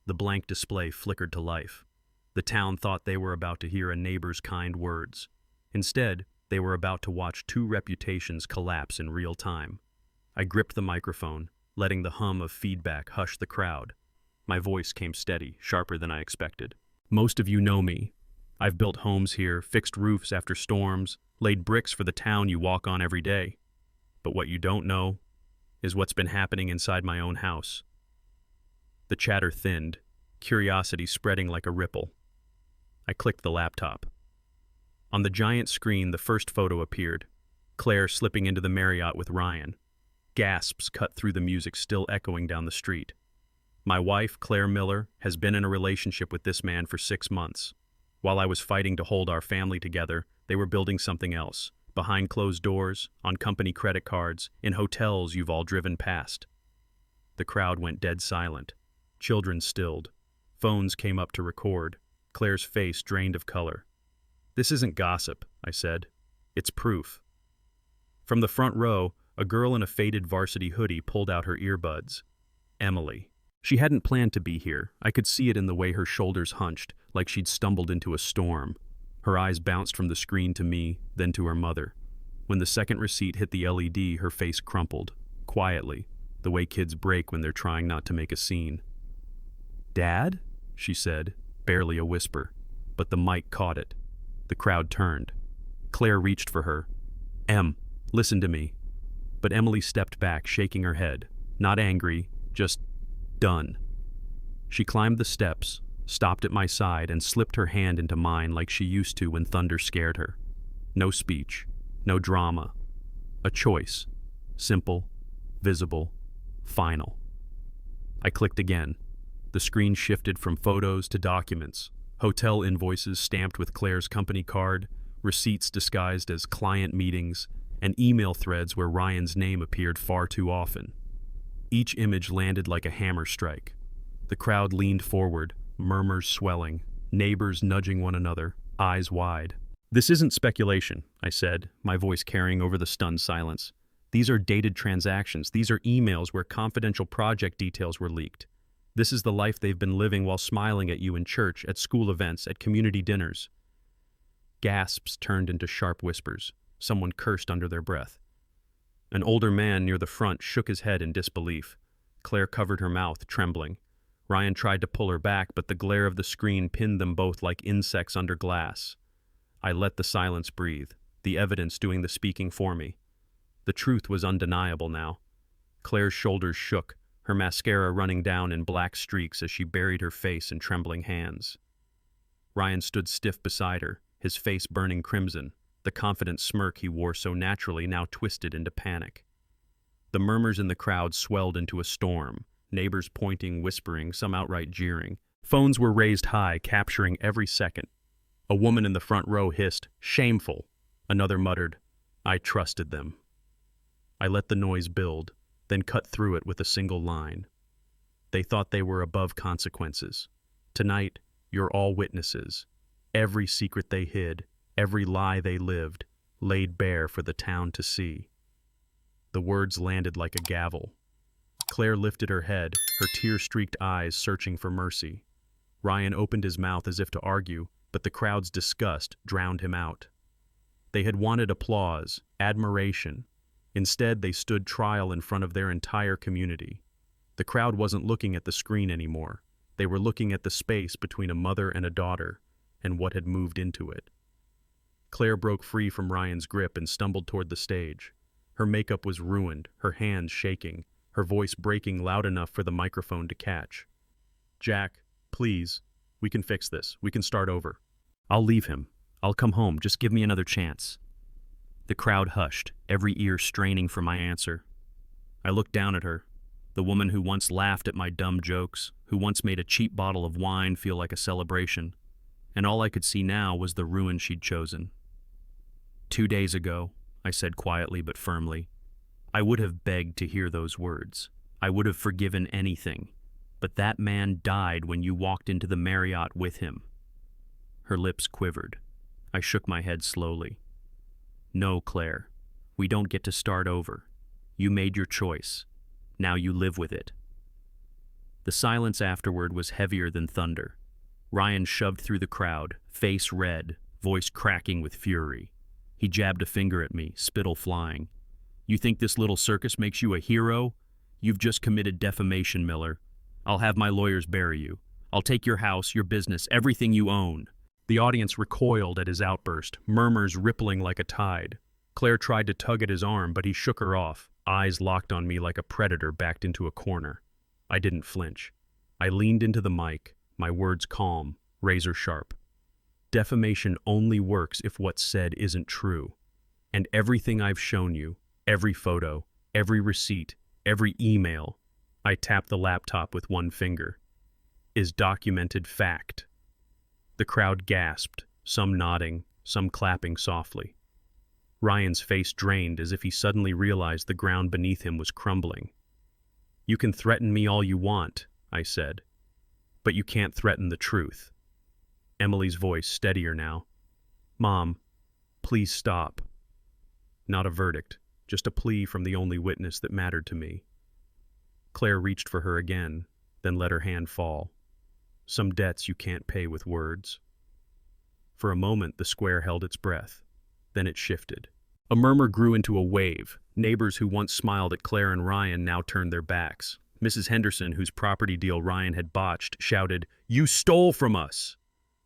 The blank display flickered to life. The town thought they were about to hear a neighbor's kind words. Instead, they were about to watch two reputations collapse in real time. I gripped the microphone, letting the hum of feedback hush the crowd. My voice came steady, sharper than I expected. Most of you know me. I've built homes here, fixed roofs after storms, laid bricks for the town you walk on every day. But what you don't know is what's been happening inside my own house. The chatter thinned, curiosity spreading like a ripple. I clicked the laptop. On the giant screen, the first photo appeared, Claire slipping into the Marriott with Ryan. Gasps cut through the music still echoing down the street. My wife, Clare Miller, has been in a relationship with this man for 6 months. While I was fighting to hold our family together, they were building something else, behind closed doors, on company credit cards, in hotels you've all driven past. The crowd went dead silent. Children stilled. Phones came up to record. Claire's face drained of color. "This isn't gossip," I said. "It's proof." From the front row, a girl in a faded varsity hoodie pulled out her earbuds. Emily. She hadn't planned to be here. I could see it in the way her shoulders hunched, like she'd stumbled into a storm. Her eyes bounced from the screen to me, then to her mother. When the second receipt hit the LED, her face crumpled, quietly, the way kids break when they're trying not to make a scene. "Dad?" she said, barely a whisper, but the mic caught it. The crowd turned. Claire reached for her. "Em, listen to me." But Emily stepped back, shaking her head, not angry, just done. She climbed the steps, stopped at my side, and slipped her hand into mine like she used to when thunder scared her. No speech, no drama. A choice. Simple, visible, final. I clicked again. The screen shifted from photos to documents. Hotel invoices stamped with Claire's company card, receipts disguised as client meetings, and email threads where Ryan's name appeared far too often. Each image landed like a hammer strike. The crowd leaned forward, murmurs swelling, neighbors nudging one another, eyes wide. "This isn't speculation," I said, my voice carrying over the stunned silence. "These are dated transactions. These are emails where confidential project details were leaked. This is the life they've been living while smiling at you in church, at school events, at community dinners." Gasps turned into sharp whispers. Someone cursed under their breath. An older man near the front shook his head in disbelief. Claire covered her mouth, trembling. Ryan tried to pull her back, but the glare of the screen pinned them both like insects under glass. I let the silence breathe, the evidence doing the speaking for me. The truth was undeniable now. Claire's shoulders shook, her mascara running down in black streaks as she buried her face in trembling hands. Ryan stood stiff beside her, his face burning crimson, the confident smirk he wore so naturally now twisted into panic. The murmurs in the crowd swelled into a storm, neighbors pointing, whispering, some outright jeering. Phones were raised high, capturing every second. A woman in the front row hissed, "Shameful." Another muttered, "I trusted them." I let the noise build, then cut through it with a single line. They thought they were above consequences. Tonight, you're all witnesses. Every secret they hid, every lie they lived, laid bare for the town to see. The words landed like a gavel. Claire lifted her head, her tear-streaked eyes searching for mercy. Ryan opened his mouth as if to argue, but the crowd's disgust drowned him out. They had wanted applause, admiration. Instead, they stood trial in front of their entire community. The crowd wasn't looking at the screen anymore. They were looking at the space between a mother and a daughter, and what had moved into it. Claire broke free from Ryan's grip and stumbled toward the stage. Her makeup was ruined, her hands shaking, her voice breaking loud enough for the microphone to catch. "Jack, please, we can fix this. We can start over. I'll leave him. I'll come home. Just give me another chance." The crowd hushed, every ear straining for my answer. I looked down at her, the woman who once laughed at my dumb jokes, who once made a cheap bottle of wine feel like a celebration, and all I could see now was the ruin she'd chosen. 2 days ago, I said quietly but firmly, I would have begged to hear those words. I would have forgiven anything. But that man died when you walked into the Marriott with him. Her lips quivered. I shook my head slowly. No, Claire, we don't get to start over. You made your choice. Now you live with it. The silence afterward was heavier than thunder. Ryan shoved through the crowd, face red, voice cracking with fury. He jabbed a finger at me, spittle flying. You think this little circus makes you a hero? You've just committed defamation, Miller. I'll have my lawyers bury you. I'll take your house, your business, everything you own. The audience recoiled at his outburst, murmurs rippling like a tide. Claire tried to tug at his arm, but he shook her off, eyes locked on me like a predator backed into a corner. I didn't flinch. I leaned into the mic, my words calm, razor sharp. Defamation only works if what's said isn't true. And everything I've shown you, every photo, every receipt, every email, I tapped the laptop with one finger, is documented fact. The crowd gasped, some nodding, some clapping softly. Ryan's face drained as if he suddenly realized the ground beneath him was crumbling. You can threaten me all you want, I said, but you can't threaten the truth. Emily's voice steadier now. Mom, please stop. Not a verdict, just a plea from the only witness that mattered to me. Claire reached for her again, then let her hand fall. Some debts you can't pay with words. For a moment, the square held its breath. Then it shifted. A murmur grew into a wave. Neighbors who once smiled at Claire and Ryan now turned their backs. Mrs. Henderson, whose property deal Ryan had botched, shouted, "You stole from us!"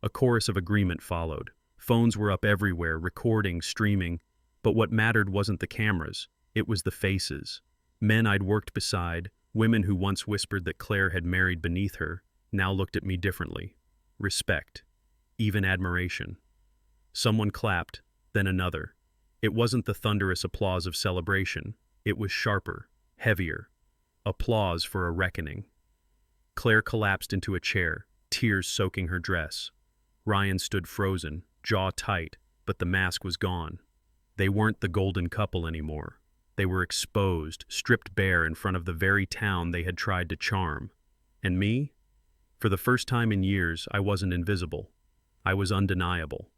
A chorus of agreement followed. Phones were up everywhere, recording, streaming. But what mattered wasn't the cameras. It was the faces. Men I'd worked beside, women who once whispered that Claire had married beneath her, now looked at me differently. Respect. Even admiration. Someone clapped, then another. It wasn't the thunderous applause of celebration. It was sharper, heavier. Applause for a reckoning. Claire collapsed into a chair, tears soaking her dress. Ryan stood frozen, jaw tight, but the mask was gone. They weren't the golden couple anymore. They were exposed, stripped bare in front of the very town they had tried to charm. And me? For the first time in years, I wasn't invisible. I was undeniable.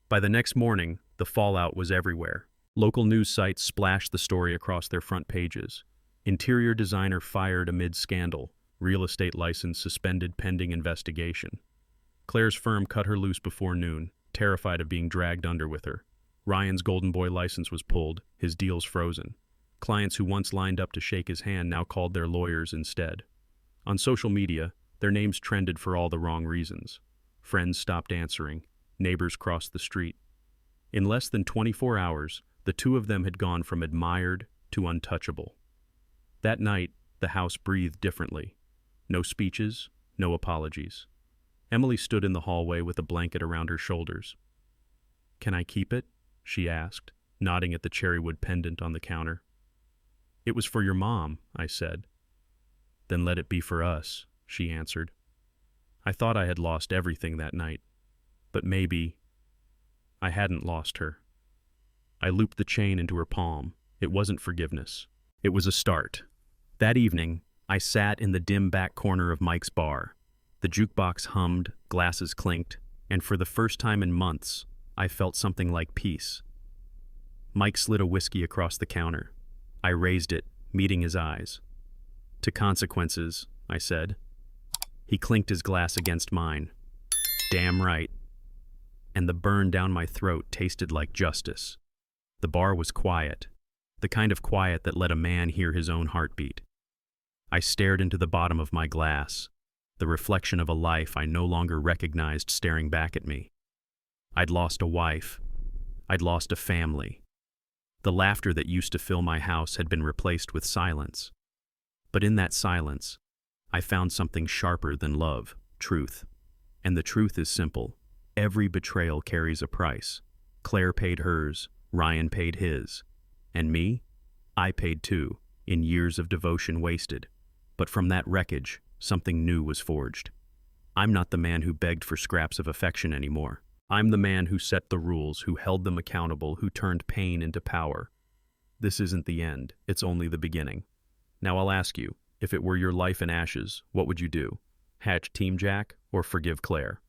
By the next morning, the fallout was everywhere. Local news sites splashed the story across their front pages. Interior designer fired amid scandal. Real estate license suspended pending investigation. Claire's firm cut her loose before noon, terrified of being dragged under with her. Ryan's Golden Boy license was pulled, his deals frozen. Clients who once lined up to shake his hand now called their lawyers instead. On social media, their names trended for all the wrong reasons. Friends stopped answering. Neighbors crossed the street. In less than 24 hours, the two of them had gone from admired to untouchable. That night, the house breathed differently. No speeches, no apologies. Emily stood in the hallway with a blanket around her shoulders. "Can I keep it?" she asked, nodding at the cherrywood pendant on the counter. "It was for your mom," I said. "Then let it be for us," she answered. I thought I had lost everything that night, but maybe I hadn't lost her. I looped the chain into her palm. It wasn't forgiveness. It was a start. That evening, I sat in the dim back corner of Mike's bar. The jukebox hummed, glasses clinked, and for the first time in months, I felt something like peace. Mike slid a whiskey across the counter. I raised it, meeting his eyes. "To consequences," I said. He clinked his glass against mine. "Damn right." And the burn down my throat tasted like justice. The bar was quiet, the kind of quiet that let a man hear his own heartbeat. I stared into the bottom of my glass, the reflection of a life I no longer recognized staring back at me. I'd lost a wife. I'd lost a family. The laughter that used to fill my house had been replaced with silence. But in that silence, I found something sharper than love, truth. And the truth is simple. Every betrayal carries a price. Claire paid hers, Ryan paid his. And me? I paid too, in years of devotion wasted. But from that wreckage, something new was forged. I'm not the man who begged for scraps of affection anymore. I'm the man who set the rules, who held them accountable, who turned pain into power. This isn't the end, it's only the beginning. Now I'll ask you, if it were your life in ashes, what would you do? Hatch Team Jack or forgive Claire?